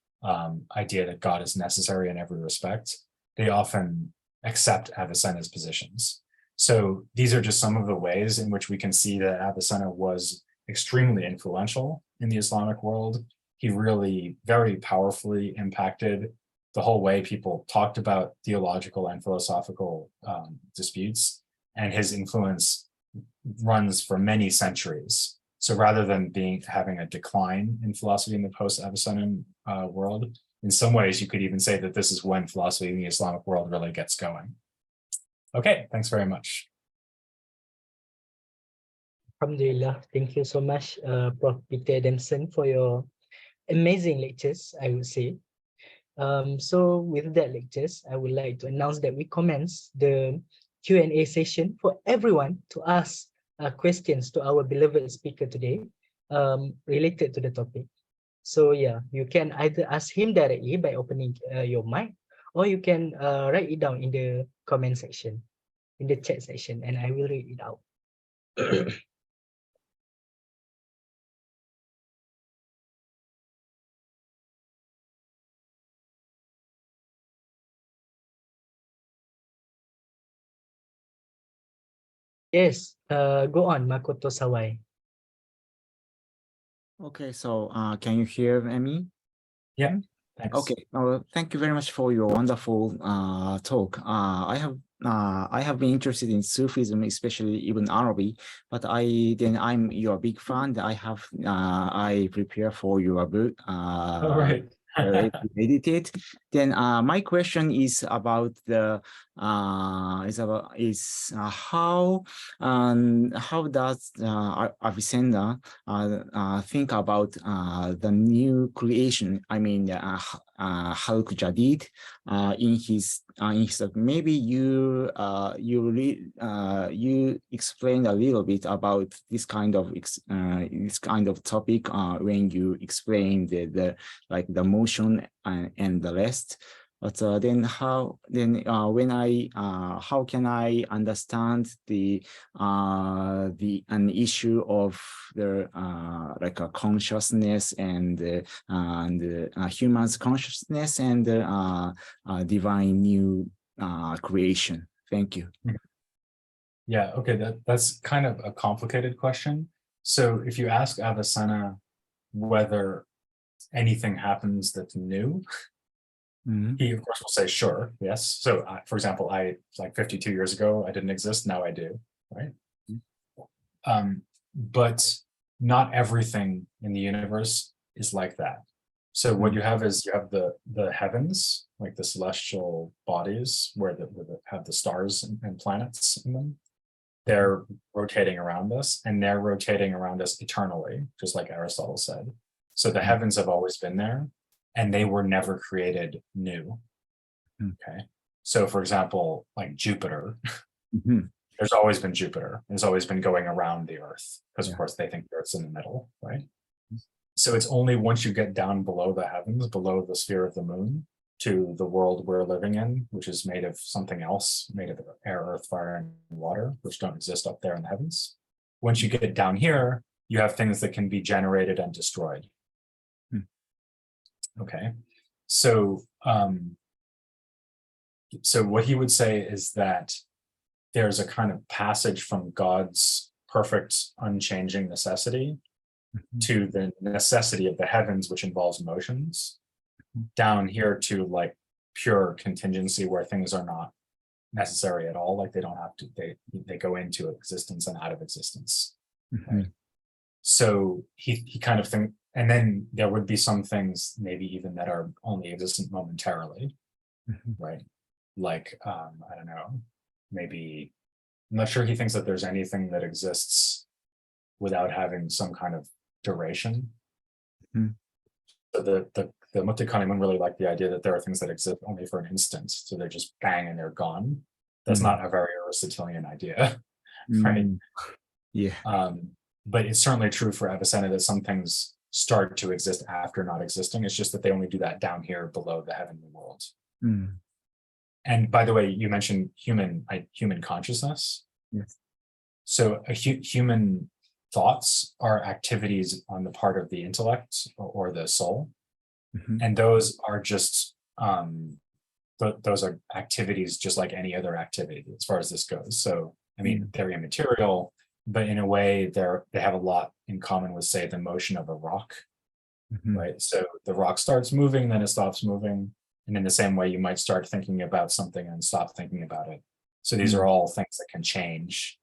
idea that God is necessary in every respect, they often accept Avicenna's positions. So these are just some of the ways in which we can see that Avicenna was extremely influential in the Islamic world, he really very powerfully impacted the whole way people talked about theological and philosophical disputes, and his influence runs for many centuries. So rather than having a decline in philosophy in the post-Avicennan world, in some ways you could even say that this is when philosophy in the Islamic world really gets going. Okay, thanks very much. Alhamdulillah, thank you so much, Prof. Peter Adamson, for your amazing lectures, I would say. So with that lectures, I would like to announce that we commence the Q&A session for everyone to ask questions to our beloved speaker today related to the topic. So yeah, you can either ask him directly by opening your mic, or you can write it down in the comment section, in the chat section, and I will read it out. Yes, go on, Makoto Sawai. Okay, so can you hear me? Yeah, thanks. Okay, thank you very much for your wonderful talk. I have been interested in Sufism, especially Ibn Arabi, but I'm your big fan. I prepare for your book. All right. Edited. Then my question is about the how does Avicenna think about the new creation? I mean, 𝐏𝐤𝐤𝐧𝐬 in his maybe you explained a little bit about this kind of topic when you explained the motion and the rest. But how can I understand an issue of the like a consciousness and human's consciousness and divine new creation? Thank you. Yeah, okay, that's kind of a complicated question. So if you ask Avicenna whether anything happens that's new, he of course will say sure, yes. So for example, like 52 years ago I didn't exist, now I do, right? But not everything in the universe is like that. So what you have is the heavens, like the celestial bodies where have the stars and planets in them. They're rotating around us, and they're rotating around us eternally, just like Aristotle said. So the heavens have always been there, and they were never created new. Okay. So for example, like Jupiter, there's always been Jupiter. There's always been going around the Earth, because of course they think the Earth's in the middle, right? So it's only once you get down below the heavens, below the sphere of the moon, to the world we're living in, which is made of something else, made of air, earth, fire, and water, which don't exist up there in the heavens. Once you get down here, you have things that can be generated and destroyed. Okay, so so what he would say is that there's a kind of passage from God's perfect, unchanging necessity to the necessity of the heavens, which involves motions, down here to like pure contingency, where things are not necessary at all, like they don't have to, they go into existence and out of existence. Right? So he kind of think, and then there would be some things maybe even that are only existent momentarily, right? Like, I don't know, maybe, I'm not sure he thinks that there's anything that exists without having some kind of duration. So the 𝐒𝐤𝐤𝐬 really like the idea that there are things that exist only for an instant, so they're just bang and they're gone. That's not a very Aristotelian idea, right? Yeah. But it's certainly true for Avicenna that some things start to exist after not existing. It's just that they only do that down here below the heavenly world. And by the way, you mentioned human consciousness. Yes. So human thoughts are activities on the part of the intellect or the soul. And those are just, those are activities just like any other activity as far as this goes. So, I mean, they're immaterial, but in a way they have a lot in common with, say, the motion of a rock. Mhm. right? So the rock starts moving, then it stops moving. And in the same way, you might start thinking about something and stop thinking about it. So these are all things that can change,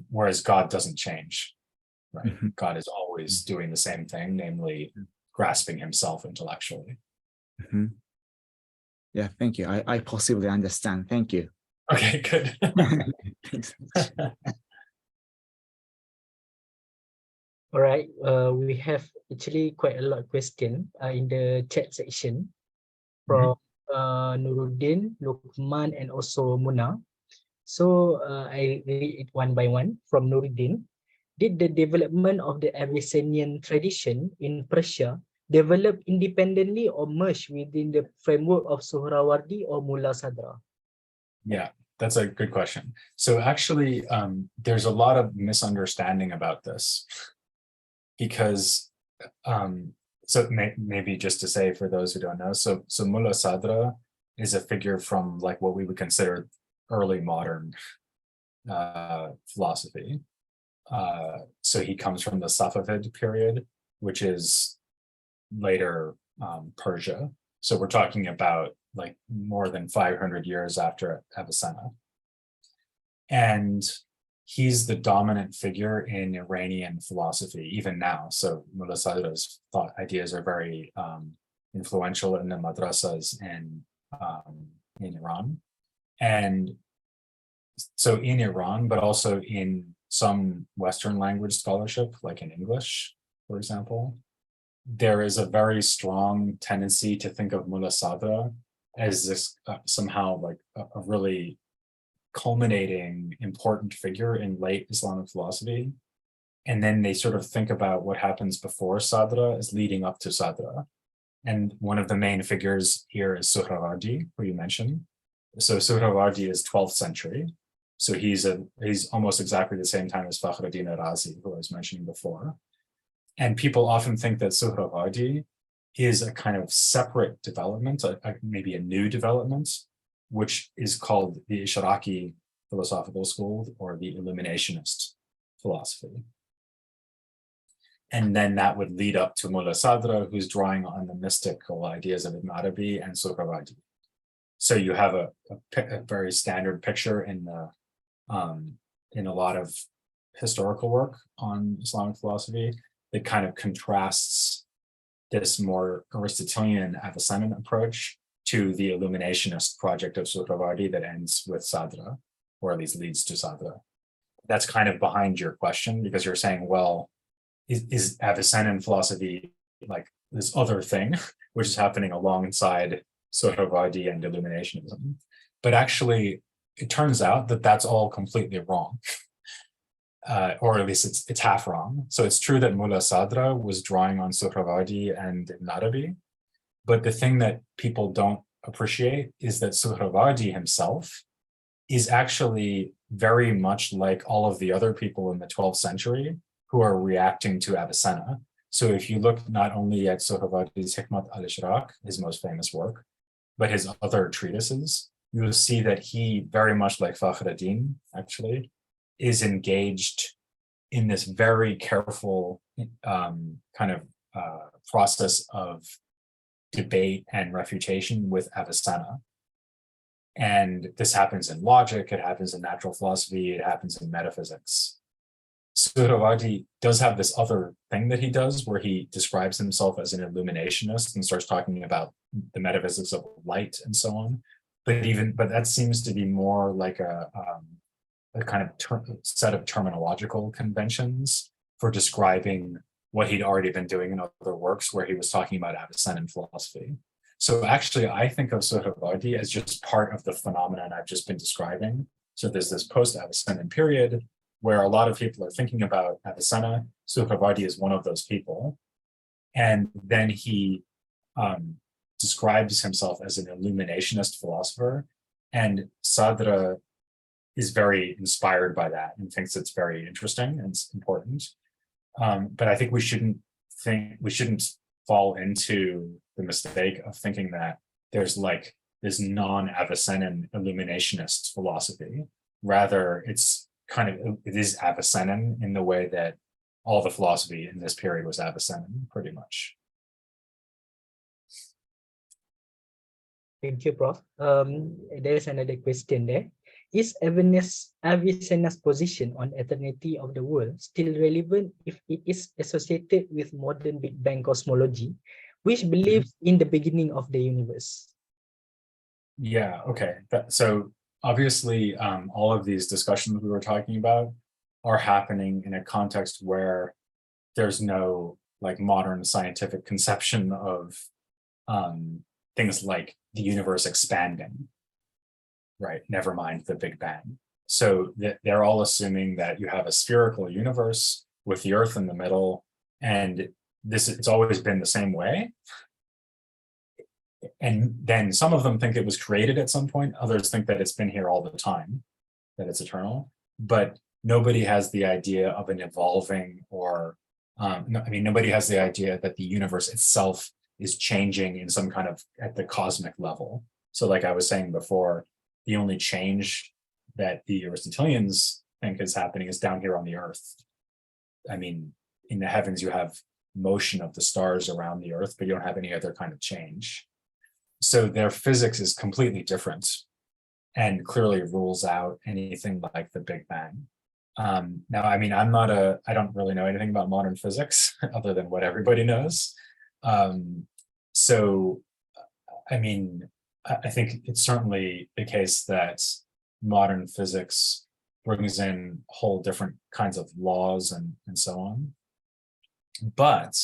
whereas God doesn't change, right? Mhm. God is always doing the same thing, namely grasping himself intellectually. Mhm. Yeah, thank you. I possibly understand. Thank you. Okay, good. Thanks. All right, we have actually quite a lot of question in the chat section from Nuruddin, Lukman, and also Muna. So I read it one by one. From Nuruddin: did the development of the Avicennian tradition in Persia develop independently or merge within the framework of Suhrawardi or Mulla Sadra? Yeah, that's a good question. So actually, there's a lot of misunderstanding about this because, so maybe just to say for those who don't know, so Mulla Sadra is a figure from like what we would consider early modern philosophy. So he comes from the Safavid period, which is later Persia. So we're talking about like more than 500 years after Avicenna. And he's the dominant figure in Iranian philosophy, even now. So Mullah Sadra's thought ideas are very influential in the madrasas in Iran. And so in Iran, but also in some Western language scholarship, like in English, for example, there is a very strong tendency to think of Mullah Sadra as this somehow like a really culminating important figure in late Islamic philosophy. And then they sort of think about what happens before Sadra as leading up to Sadra. And one of the main figures here is Suhrawardi, who you mentioned. So Suhrawardi is 12th century. So he's almost exactly the same time as Fakhruddin Razi, who I was mentioning before. And people often think that Suhrawardi is a kind of separate development, maybe a new development, which is called the Ishraqi philosophical school or the Illuminationist philosophy. And then that would lead up to Mullah Sadra, who's drawing on the mystical ideas of Ibn Arabi and Suhrawardi. So you have a very standard picture in a lot of historical work on Islamic philosophy that kind of contrasts this more Aristotelian Avicennan approach to the Illuminationist project of Suhrawardi that ends with Sadra, or at least leads to Sadra. That's kind of behind your question, because you're saying, well, is Avicennan philosophy like this other thing, which is happening alongside Suhrawardi and Illuminationism? But actually, it turns out that that's all completely wrong. Or at least it's half wrong. So it's true that Mullah Sadra was drawing on Suhrawardi and Ibn Arabi, but the thing that people don't appreciate is that Suhrawardi himself is actually very much like all of the other people in the 12th century who are reacting to Avicenna. So if you look not only at Suhrawardi's Hikmat al-Ishraq, his most famous work, but his other treatises, you will see that he, very much like Fakhruddin, actually, is engaged in this very careful kind of process of debate and refutation with Avicenna. And this happens in logic, it happens in natural philosophy, it happens in metaphysics. Suhrawardi does have this other thing that he does where he describes himself as an illuminationist and starts talking about the metaphysics of light and so on. But that seems to be more like a kind of set of terminological conventions for describing what he'd already been doing in other works where he was talking about Avicennan philosophy. So actually, I think of Suhrawardi as just part of the phenomenon I've just been describing. So there's this post-Avicennan period where a lot of people are thinking about Avicenna. Suhrawardi is one of those people. And then he describes himself as an illuminationist philosopher. And Sadra is very inspired by that and thinks it's very interesting and it's important. But I think we shouldn't fall into the mistake of thinking that there's like this non-Avicennan illuminationist philosophy. Rather, it is Avicennan in the way that all the philosophy in this period was Avicennan, pretty much. Thank you, Prof. There's another question there. Is Avicenna's position on eternity of the world still relevant if it is associated with modern Big Bang cosmology, which believes in the beginning of the universe? Yeah, okay. So obviously, all of these discussions we were talking about are happening in a context where there's no like modern scientific conception of things like the universe expanding, right? Never mind the Big Bang. So they're all assuming that you have a spherical universe with the Earth in the middle, and it's always been the same way. And then some of them think it was created at some point, others think that it's been here all the time, that it's eternal, but nobody has the idea of an evolving or, nobody has the idea that the universe itself is changing in some kind of at the cosmic level. So like I was saying before, the only change that the Aristotelians think is happening is down here on the Earth. I mean, in the heavens, you have motion of the stars around the Earth, but you don't have any other kind of change. So their physics is completely different and clearly rules out anything like the Big Bang. Now, I mean, I don't really know anything about modern physics other than what everybody knows. So, I mean, I think it's certainly the case that modern physics brings in whole different kinds of laws and so on. But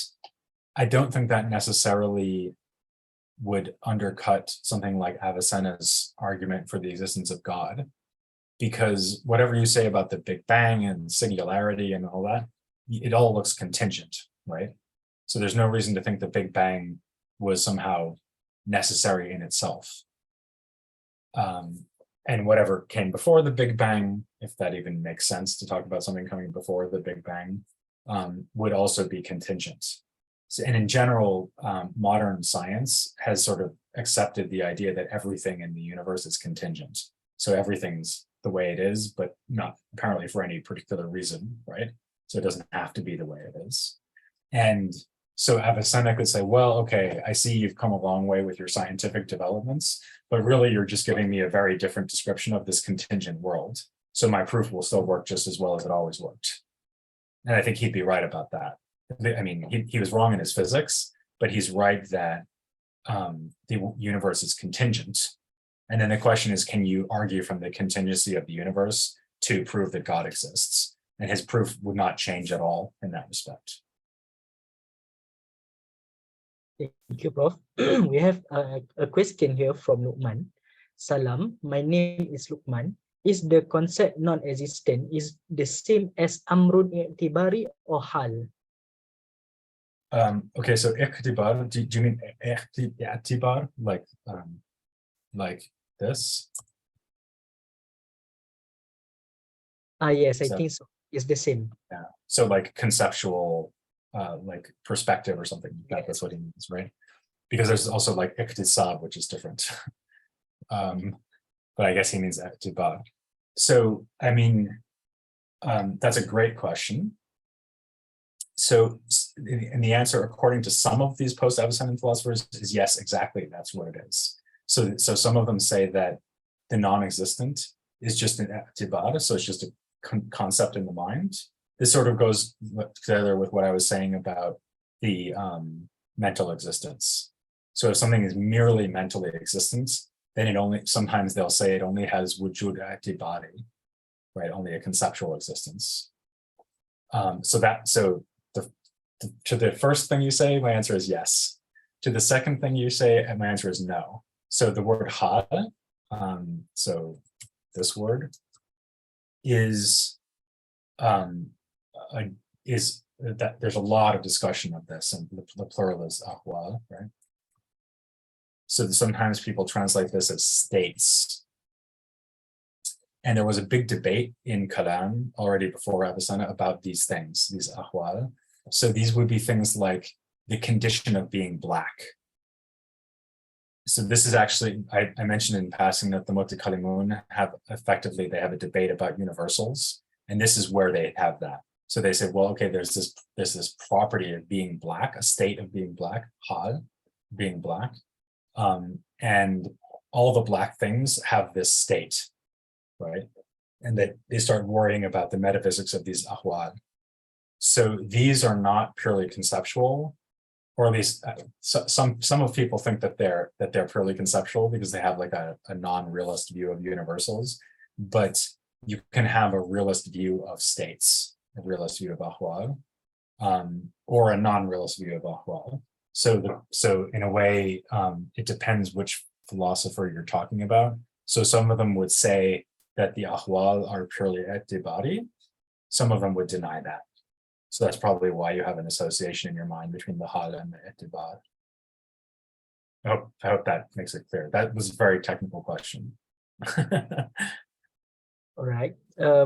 I don't think that necessarily would undercut something like Avicenna's argument for the existence of God, because whatever you say about the Big Bang and singularity and all that, it all looks contingent, right? So there's no reason to think the Big Bang was somehow necessary in itself. And whatever came before the Big Bang, if that even makes sense to talk about something coming before the Big Bang, would also be contingent. So, and in general, modern science has sort of accepted the idea that everything in the universe is contingent. So everything's the way it is, but not apparently for any particular reason, right? So it doesn't have to be the way it is. And so Avicenna could say, well, okay, I see you've come a long way with your scientific developments, but really you're just giving me a very different description of this contingent world. So my proof will still work just as well as it always worked. And I think he'd be right about that. I mean, he was wrong in his physics, but he's right that the universe is contingent. And then the question is, can you argue from the contingency of the universe to prove that God exists? And his proof would not change at all in that respect. Thank you, Prof. We have a question here from Lukman. Salam, my name is Lukman. Is the concept non-existent is the same as amrun i'tibari or hal? Okay, so i'tibar, do you mean i'tibar, like this? Yes, I think so. It's the same. Yeah. So like conceptual, like perspective or something. Yes. That's what he means, right? Because there's also like 𝐒𝐢𝐧𝐻, which is different. But I guess he means itibar. So, I mean, that's a great question. So, and the answer, according to some of these post-Avicennan philosophers, is yes, exactly, that's what it is. So some of them say that the non-existent is just an itibar, so it's just a concept in the mind. This sort of goes together with what I was saying about the mental existence. So if something is merely mentally existent, then it only, sometimes they'll say it only has wujud i'tibari, right? Only a conceptual existence. To the first thing you say, my answer is yes. To the second thing you say, my answer is no. So the word ha, so this word is that there's a lot of discussion of this, and the plural is ahwal, right? So sometimes people translate this as states. And there was a big debate in Kalam already before Avicenna about these things, these ahwal. So these would be things like the condition of being black. So this is actually, I mentioned in passing that the Mutakallimun have effectively, they have a debate about universals. And this is where they have that. So they say, well, okay, there's this property of being black, a state of being black, hal, being black, and all the black things have this state, right? And that they start worrying about the metaphysics of these ahwal. So these are not purely conceptual, or at least some of people think that they're purely conceptual because they have like a non-realist view of universals, but you can have a realist view of states, a realist view of ahwal, or a non-realist view of ahwal. So in a way, it depends which philosopher you're talking about. So some of them would say that the ahwal are purely i'tibari. Some of them would deny that. So that's probably why you have an association in your mind between the hal and the itibar. I hope that makes it clear. That was a very technical question. All right.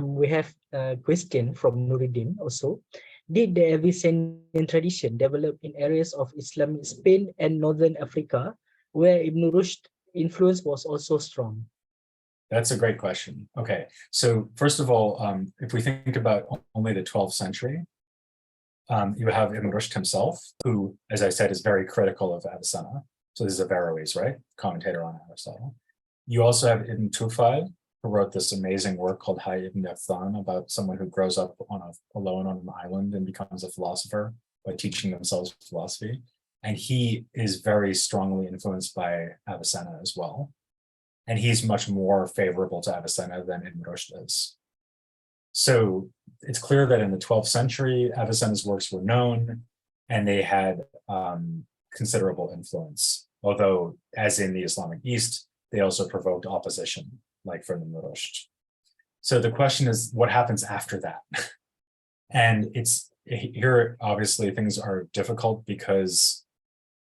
We have a question from Nuruddin also. Did the Avicennan tradition develop in areas of Islamic Spain and Northern Africa, where Ibn Rushd's influence was also strong? That's a great question. Okay, so first of all, if we think about only the 12th century, you have Ibn Rushd himself, who, as I said, is very critical of Avicenna. So this is Averroes, right? Commentator on Aristotle. You also have Ibn Tufayl, who wrote this amazing work called Hayy ibn Yaqzan about someone who grows up alone on an island and becomes a philosopher by teaching themselves philosophy. And he is very strongly influenced by Avicenna as well. And he's much more favorable to Avicenna than Ibn Rushd is. So it's clear that in the 12th century, Avicenna's works were known and they had considerable influence. Although, as in the Islamic East, they also provoked opposition, like from Ibn Rushd. So the question is, what happens after that? And it's here, obviously, things are difficult because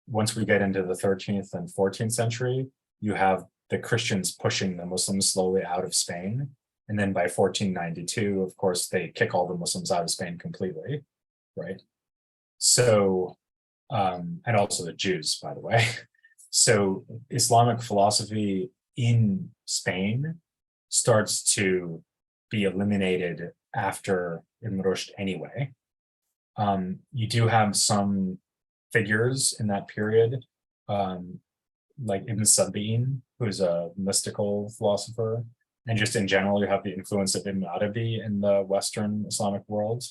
once we get into the 13th and 14th century, you have the Christians pushing the Muslims slowly out of Spain. And then by 1492, of course, they kick all the Muslims out of Spain completely, right? So, and also the Jews, by the way. So Islamic philosophy in Spain starts to be eliminated after Ibn Rushd anyway. You do have some figures in that period, like Ibn Sab'in, who's a mystical philosopher. And just in general, you have the influence of Ibn Arabi in the Western Islamic world.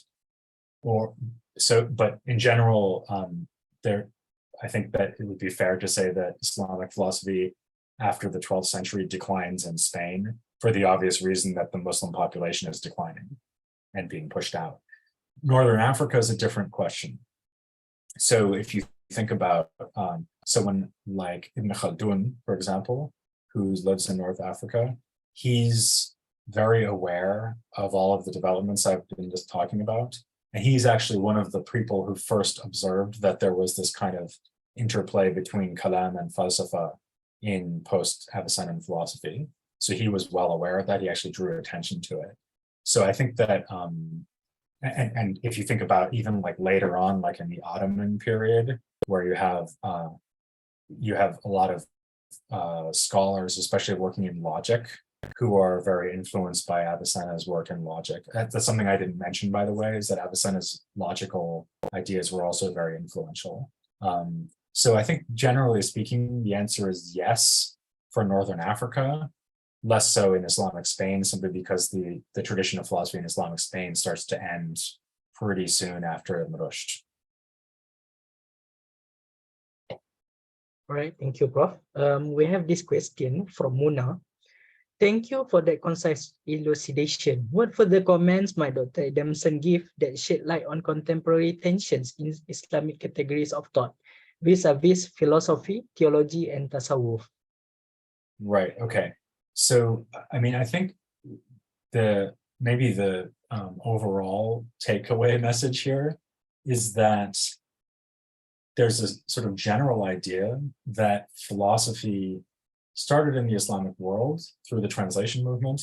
But in general, I think that it would be fair to say that Islamic philosophy after the 12th century declines in Spain for the obvious reason that the Muslim population is declining and being pushed out. Northern Africa is a different question. So if you think about someone like Ibn Khaldun, for example, who lives in North Africa, he's very aware of all of the developments I've been just talking about. And he's actually one of the people who first observed that there was this kind of interplay between kalam and falsafa in post-Avicennan philosophy. So he was well aware of that. He actually drew attention to it. So I think that, and if you think about even like later on, like in the Ottoman period, where you have a lot of scholars, especially working in logic, who are very influenced by Avicenna's work in logic. That's something I didn't mention, by the way, is that Avicenna's logical ideas were also very influential. So I think generally speaking, the answer is yes for Northern Africa, less so in Islamic Spain, simply because the tradition of philosophy in Islamic Spain starts to end pretty soon after Ibn Rushd. All right, thank you, Prof. We have this question from Muna. Thank you for that concise elucidation. What further comments might Dr. Adamson give that shed light on contemporary tensions in Islamic categories of thought, vis-a-vis philosophy, theology, and tasawwuf? Right, okay. So, I mean, I think maybe the overall takeaway message here is that there's a sort of general idea that philosophy started in the Islamic world through the translation movement,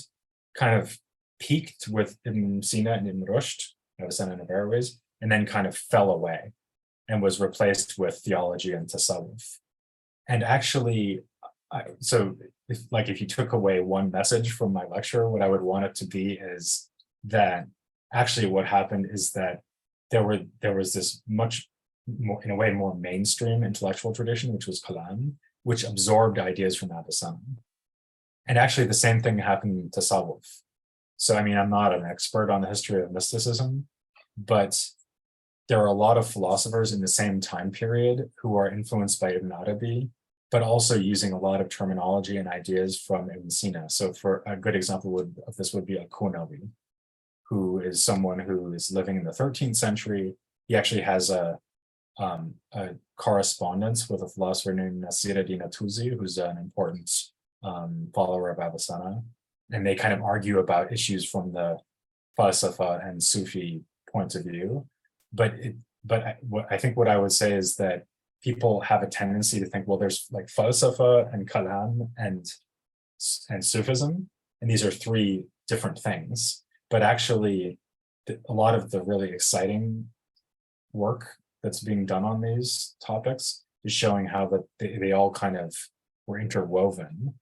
kind of peaked with Ibn Sīnā and Ibn Rushd, Avicenna and Averroes, and then kind of fell away and was replaced with theology and tasawwuf. And actually, if you took away one message from my lecture, what I would want it to be is that actually what happened is that there was this much more, in a way, more mainstream intellectual tradition, which was Kalam, which absorbed ideas from Avicenna. And actually the same thing happened in Tasawwuf. So, I mean, I'm not an expert on the history of mysticism, but there are a lot of philosophers in the same time period who are influenced by Ibn Arabi, but also using a lot of terminology and ideas from Ibn Sina. So for a good example of this would be 𝐒𝐢𝐧𝐚'𝐬, who is someone who is living in the 13th century. He actually has a correspondence with a philosopher named Nasir ad-Din Tusi, who's an important follower of Avicenna. And they kind of argue about issues from the falsafa and Sufi point of view. But I think what I would say is that people have a tendency to think, well, there's like falsafa and kalam and Sufism, and these are three different things. But actually, a lot of the really exciting work that's being done on these topics is showing how that they all kind of were interwoven.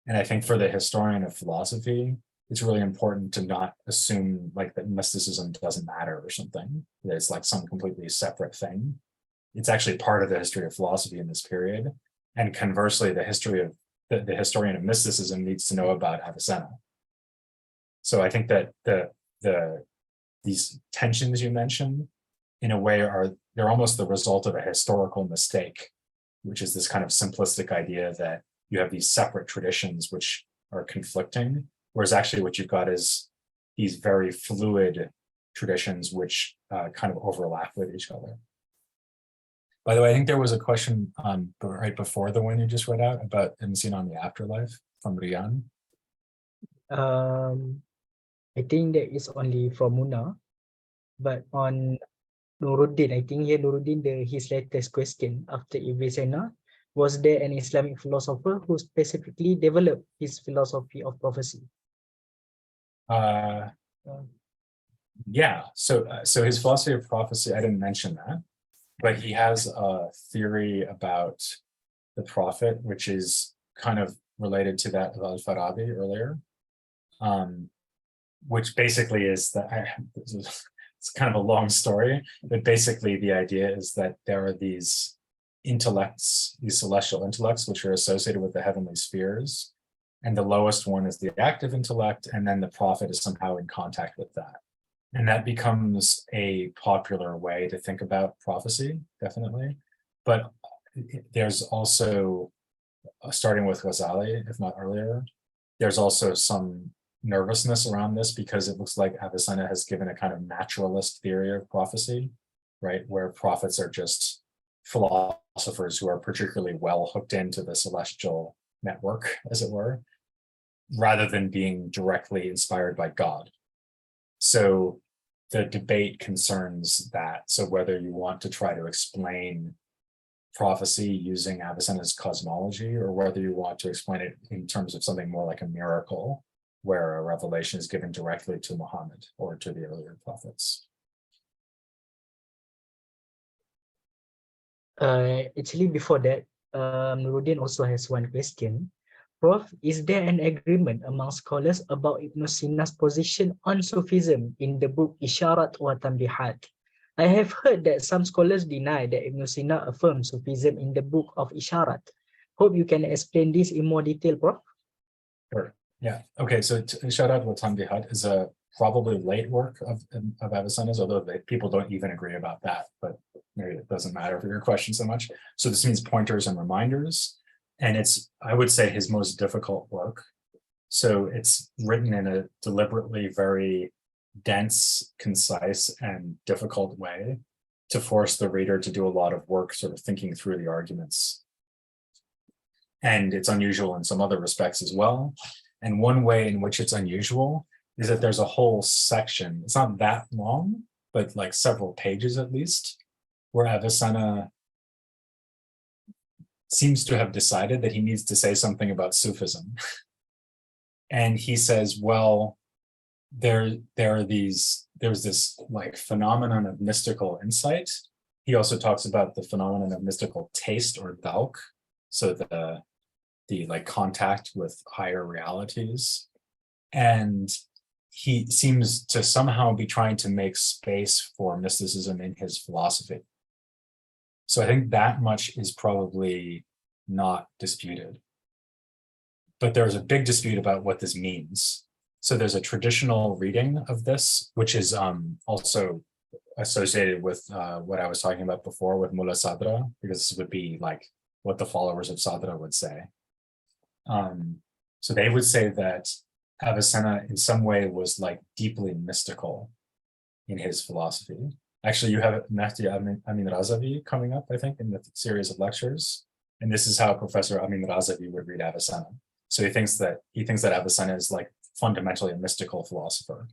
And I think for the historian of philosophy, it's really important to not assume like that mysticism doesn't matter or something, that it's like some completely separate thing. It's actually part of the history of philosophy in this period. And conversely, the historian of mysticism needs to know about Avicenna. So I think that these tensions you mentioned, in a way, they're almost the result of a historical mistake, which is this kind of simplistic idea that you have these separate traditions which are conflicting, whereas actually what you've got is these very fluid traditions which kind of overlap with each other. By the way, I think there was a question right before the one you just read out about Ibn Sina on the afterlife from Rian. I think that is only from Muna, but on Nuruddin, I think here Nuruddin, his latest question after Avicenna, was there an Islamic philosopher who specifically developed his philosophy of prophecy? Yeah, so his philosophy of prophecy, I didn't mention that, but he has a theory about the prophet, which is kind of related to that of al-Farabi earlier, which basically is that, it's kind of a long story, but basically the idea is that there are these intellects, these celestial intellects, which are associated with the heavenly spheres. And the lowest one is the active intellect, and then the prophet is somehow in contact with that. And that becomes a popular way to think about prophecy, definitely. But there's also, starting with Ghazali, if not earlier, there's also some nervousness around this because it looks like Avicenna has given a kind of naturalist theory of prophecy, right? Where prophets are just philosophers who are particularly well hooked into the celestial network, as it were, rather than being directly inspired by God. So the debate concerns that. So whether you want to try to explain prophecy using Avicenna's cosmology, or whether you want to explain it in terms of something more like a miracle, where a revelation is given directly to Muhammad or to the earlier prophets. Actually, before that, Nuruddin also has one question. Prof, is there an agreement among scholars about Ibn Sina's position on Sufism in the book Isyarat wa Tanbihat? I have heard that some scholars deny that Ibn Sina affirmed Sufism in the book of Isyarat. Hope you can explain this in more detail, Prof. Sure. Yeah. Okay. So Isyarat wa Tanbihat is a probably late work of Avicenna's, although people don't even agree about that, but maybe it doesn't matter for your question so much. So this means pointers and reminders, and it's, I would say, his most difficult work. So it's written in a deliberately very dense, concise, and difficult way to force the reader to do a lot of work sort of thinking through the arguments. And it's unusual in some other respects as well. And one way in which it's unusual is that there's a whole section, it's not that long, but like several pages at least, where Avicenna seems to have decided that he needs to say something about Sufism. And he says, well, there's this like phenomenon of mystical insight. He also talks about the phenomenon of mystical taste or ذوق, so the like contact with higher realities. And he seems to somehow be trying to make space for mysticism in his philosophy. So I think that much is probably not disputed. But there's a big dispute about what this means. So there's a traditional reading of this, which is also associated with what I was talking about before with Mulla Sadra, because this would be like what the followers of Sadra would say. So they would say that Avicenna in some way was like deeply mystical in his philosophy. Actually, you have Mehdi Amin Razavi coming up, I think, in the series of lectures. And this is how Professor Amin Razavi would read Avicenna. So he thinks that Avicenna is like fundamentally a mystical philosopher.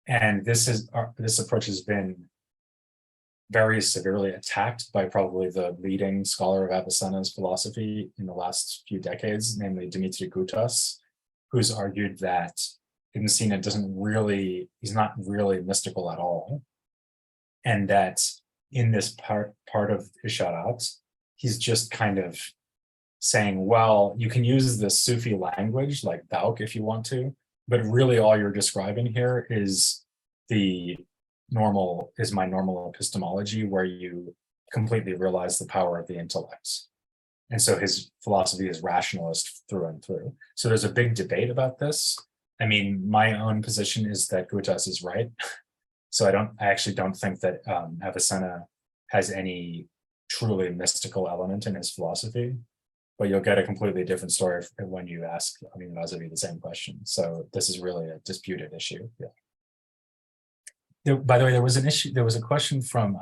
And this approach has been very severely attacked by probably the leading scholar of Avicenna's philosophy in the last few decades, namely Dimitri Gutas, who's argued that Ibn Sina he's not really mystical at all. And that in this part of Isharat, he's just kind of saying, well, you can use the Sufi language like 𝐏𝐤 if you want to, but really all you're describing here is my normal epistemology where you completely realize the power of the intellect. And so his philosophy is rationalist through and through. So there's a big debate about this. I mean, my own position is that Gutas is right. So I actually don't think that Avicenna has any truly mystical element in his philosophy, but you'll get a completely different story when you ask Amin Razavi the same question. So this is really a disputed issue. Yeah. By the way, there was a question from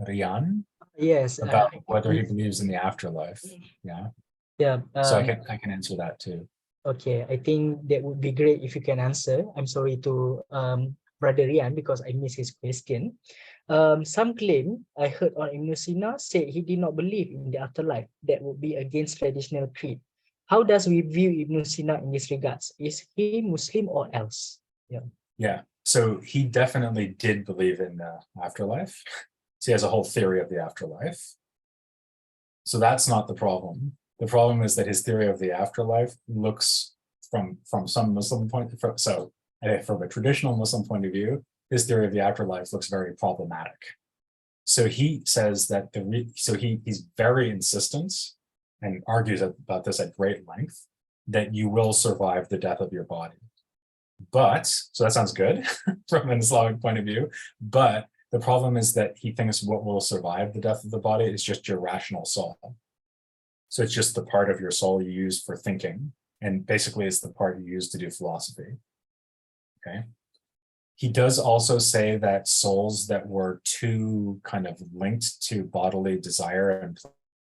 Rian. Yes. About whether he believes in the afterlife. Yeah. Yeah. So I can answer that too. Okay, I think that would be great if you can answer. I'm sorry to Brother Rian because I missed his question. Some claim I heard on Ibn Sina said he did not believe in the afterlife. That would be against traditional creed. How does we view Ibn Sina in this regards? Is he Muslim or else? Yeah. Yeah. So he definitely did believe in the afterlife. So he has a whole theory of the afterlife. So that's not the problem. The problem is that his theory of the afterlife looks from some Muslim point of view. So from a traditional Muslim point of view, his theory of the afterlife looks very problematic. So he says that he's very insistent and argues about this at great length, that you will survive the death of your body. But, so that sounds good from an Islamic point of view, but the problem is that he thinks what will survive the death of the body is just your rational soul. So it's just the part of your soul you use for thinking. And basically it's the part you use to do philosophy. Okay. He does also say that souls that were too kind of linked to bodily desire and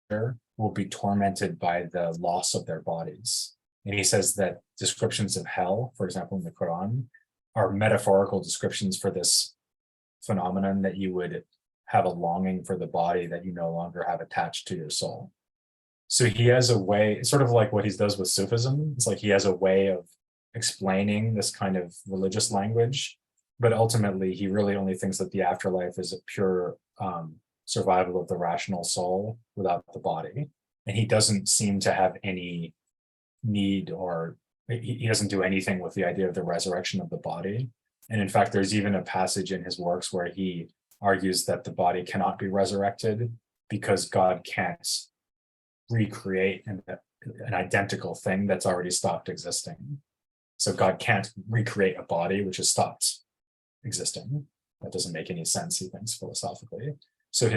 pleasure will be tormented by the loss of their bodies. And he says that descriptions of hell, for example, in the Quran, are metaphorical descriptions for this phenomenon that you would have a longing for the body that you no longer have attached to your soul. So he has a way, it's sort of like what he does with Sufism. It's like he has a way of explaining this kind of religious language, but ultimately he really only thinks that the afterlife is a pure survival of the rational soul without the body. And he doesn't seem to have any need, or he doesn't do anything with the idea of the resurrection of the body. And in fact, there's even a passage in his works where he argues that the body cannot be resurrected because God can't recreate an identical thing that's already stopped existing. So God can't recreate a body which has stopped existing. That doesn't make any sense, he thinks, philosophically. So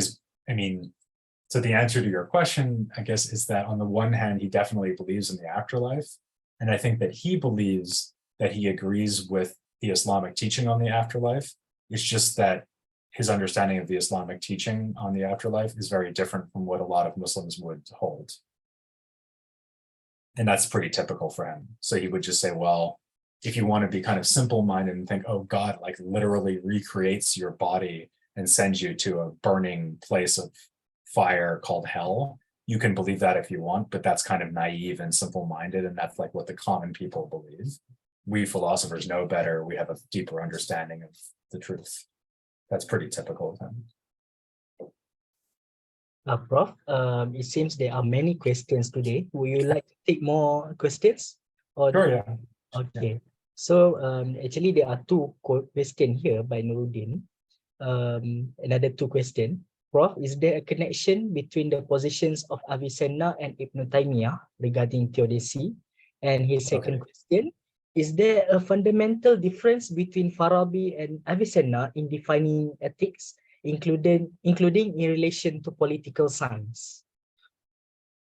so the answer to your question, I guess, is that on the one hand, he definitely believes in the afterlife. And I think that he believes that he agrees with the Islamic teaching on the afterlife. It's just that his understanding of the Islamic teaching on the afterlife is very different from what a lot of Muslims would hold. And that's pretty typical for him. So he would just say, well, if you want to be kind of simple-minded and think, oh, God like literally recreates your body and sends you to a burning place of fire called hell, you can believe that if you want, but that's kind of naive and simple-minded, and that's like what the common people believe. We philosophers know better. We have a deeper understanding of the truth. That's pretty typical of him. Prof, it seems there are many questions today. Would you like to take more questions? Or Sure, yeah. Okay. So actually there are two questions here by Nuruddin. Another two questions. Prof, is there a connection between the positions of Avicenna and Ibn Taymiyyah regarding theodicy? And his second question, is there a fundamental difference between Farabi and Avicenna in defining ethics, including in relation to political science?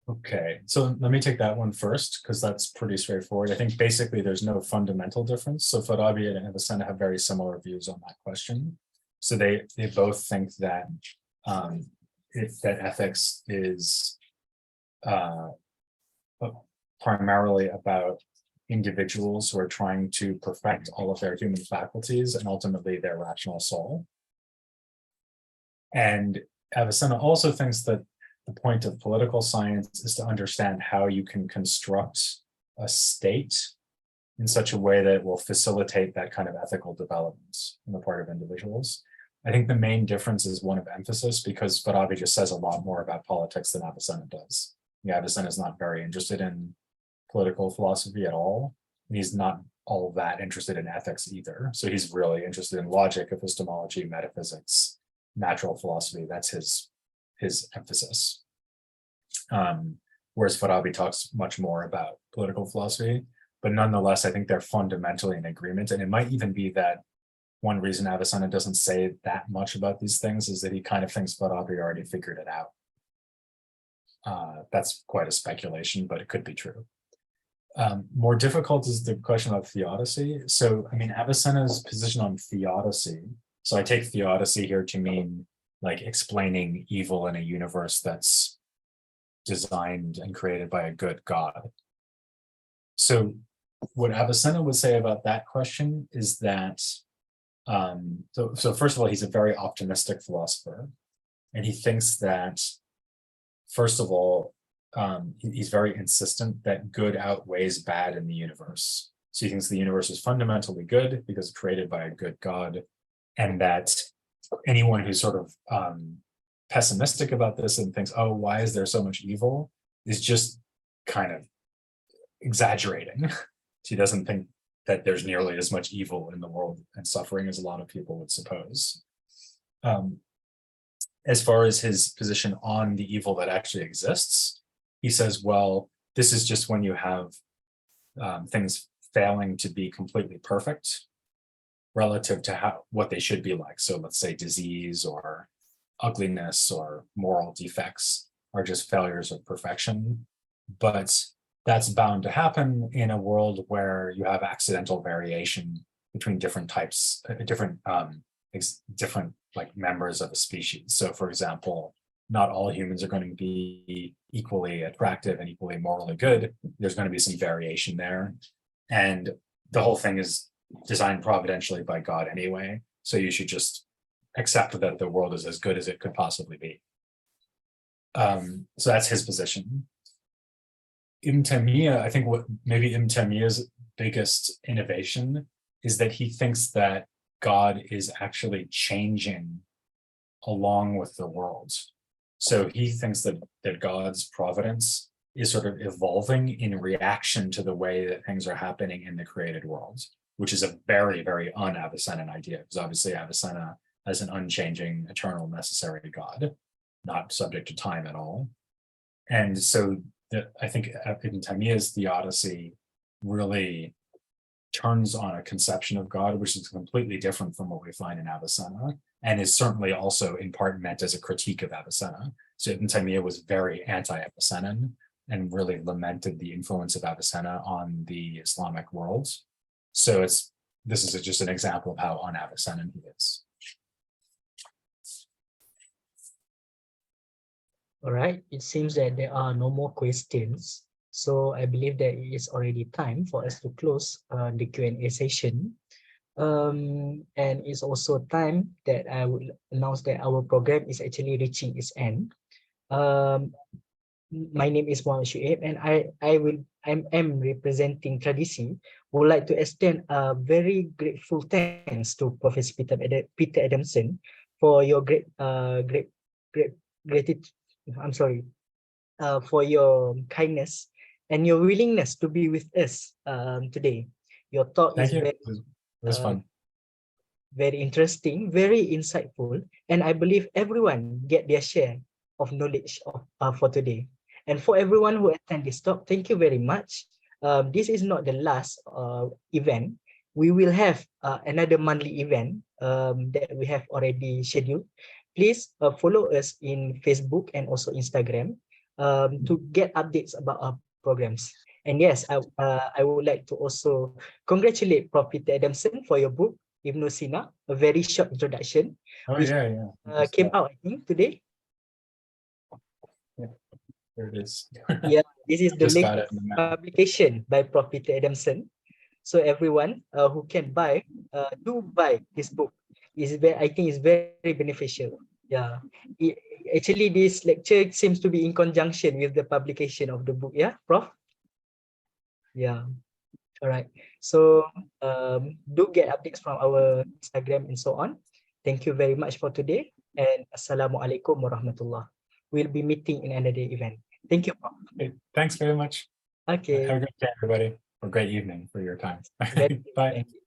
Okay, so let me take that one first, because that's pretty straightforward. I think basically there's no fundamental difference. So Farabi and Avicenna have very similar views on that question. So they both think that that ethics is primarily about individuals who are trying to perfect all of their human faculties and ultimately their rational soul. And Avicenna also thinks that the point of political science is to understand how you can construct a state in such a way that it will facilitate that kind of ethical development on the part of individuals. I think the main difference is one of emphasis, because Farabi just says a lot more about politics than Avicenna does. Yeah, Avicenna is not very interested in political philosophy at all. And he's not all that interested in ethics either. So he's really interested in logic, epistemology, metaphysics, natural philosophy. That's his emphasis. Whereas Farabi talks much more about political philosophy, but nonetheless, I think they're fundamentally in agreement. And it might even be that one reason Avicenna doesn't say that much about these things is that he kind of thinks Farabi already figured it out. That's quite a speculation, but it could be true. More difficult is the question of theodicy. So, I mean, Avicenna's position on theodicy, so I take theodicy here to mean like explaining evil in a universe that's designed and created by a good God. So what Avicenna would say about that question is that, so first of all, he's a very optimistic philosopher, and he thinks that, first of all, he's very insistent that good outweighs bad in the universe. So he thinks the universe is fundamentally good because it's created by a good God, and that anyone who's sort of pessimistic about this and thinks, oh, why is there so much evil, is just kind of exaggerating. He doesn't think that there's nearly as much evil in the world and suffering as a lot of people would suppose. As far as his position on the evil that actually exists, he says, well, this is just when you have things failing to be completely perfect relative to what they should be like. So let's say disease or ugliness or moral defects are just failures of perfection. But that's bound to happen in a world where you have accidental variation between different types, different like members of a species. So for example, not all humans are going to be equally attractive and equally morally good. There's going to be some variation there. And the whole thing is designed providentially by God anyway. So you should just accept that the world is as good as it could possibly be. So that's his position. Ibn Taymiyyah, I think what maybe Ibn Taymiyyah's biggest innovation is that he thinks that God is actually changing along with the world. So he thinks that God's providence is sort of evolving in reaction to the way that things are happening in the created world, which is a very, very un-Avicennan idea, because obviously Avicenna has an unchanging, eternal, necessary God, not subject to time at all. And so I think Ibn Taymiyyah's theodicy really turns on a conception of God, which is completely different from what we find in Avicenna, and is certainly also in part meant as a critique of Avicenna. So Ibn Taymiyyah was very anti-Avicennan and really lamented the influence of Avicenna on the Islamic world. So this is just an example of how un-Avicennan he is. All right, it seems that there are no more questions. So I believe that it is already time for us to close the Q&A session. And it's also time that I will announce that our program is actually reaching its end. My name is 𝐒𝐢𝐧𝐚'𝐬, and I'm representing Tradisi. Would like to extend a very grateful thanks to Professor Peter Adamson for your gratitude. I'm sorry, for your kindness and your willingness to be with us today. Your talk is Thank you. very, It was fun. very interesting, very insightful, and I believe everyone get their share of knowledge for today. And for everyone who attend this talk, thank you very much. This is not the last event. We will have another monthly event that we have already scheduled. Please follow us in Facebook and also Instagram to get updates about our programs. And yes, I would like to also congratulate Prof. Peter Adamson for your book, 𝐒𝐢𝐧𝐚'𝐬, a very short introduction, Oh, which yeah. came out, I think, today. There it is. Yeah, this is the Just got latest it in the mail. publication by Prof. Peter Adamson. So everyone who can buy, do buy this book. I think it's very beneficial. Yeah, actually, this lecture seems to be in conjunction with the publication of the book. Yeah, Prof. Yeah. All right. So do get updates from our Instagram and so on. Thank you very much for today. And Assalamualaikum warahmatullah. We'll be meeting in another event. Thank you, Prof. Okay, thanks very much. Okay. Have a great day, everybody, or great evening for your time. Very- Bye. thank you.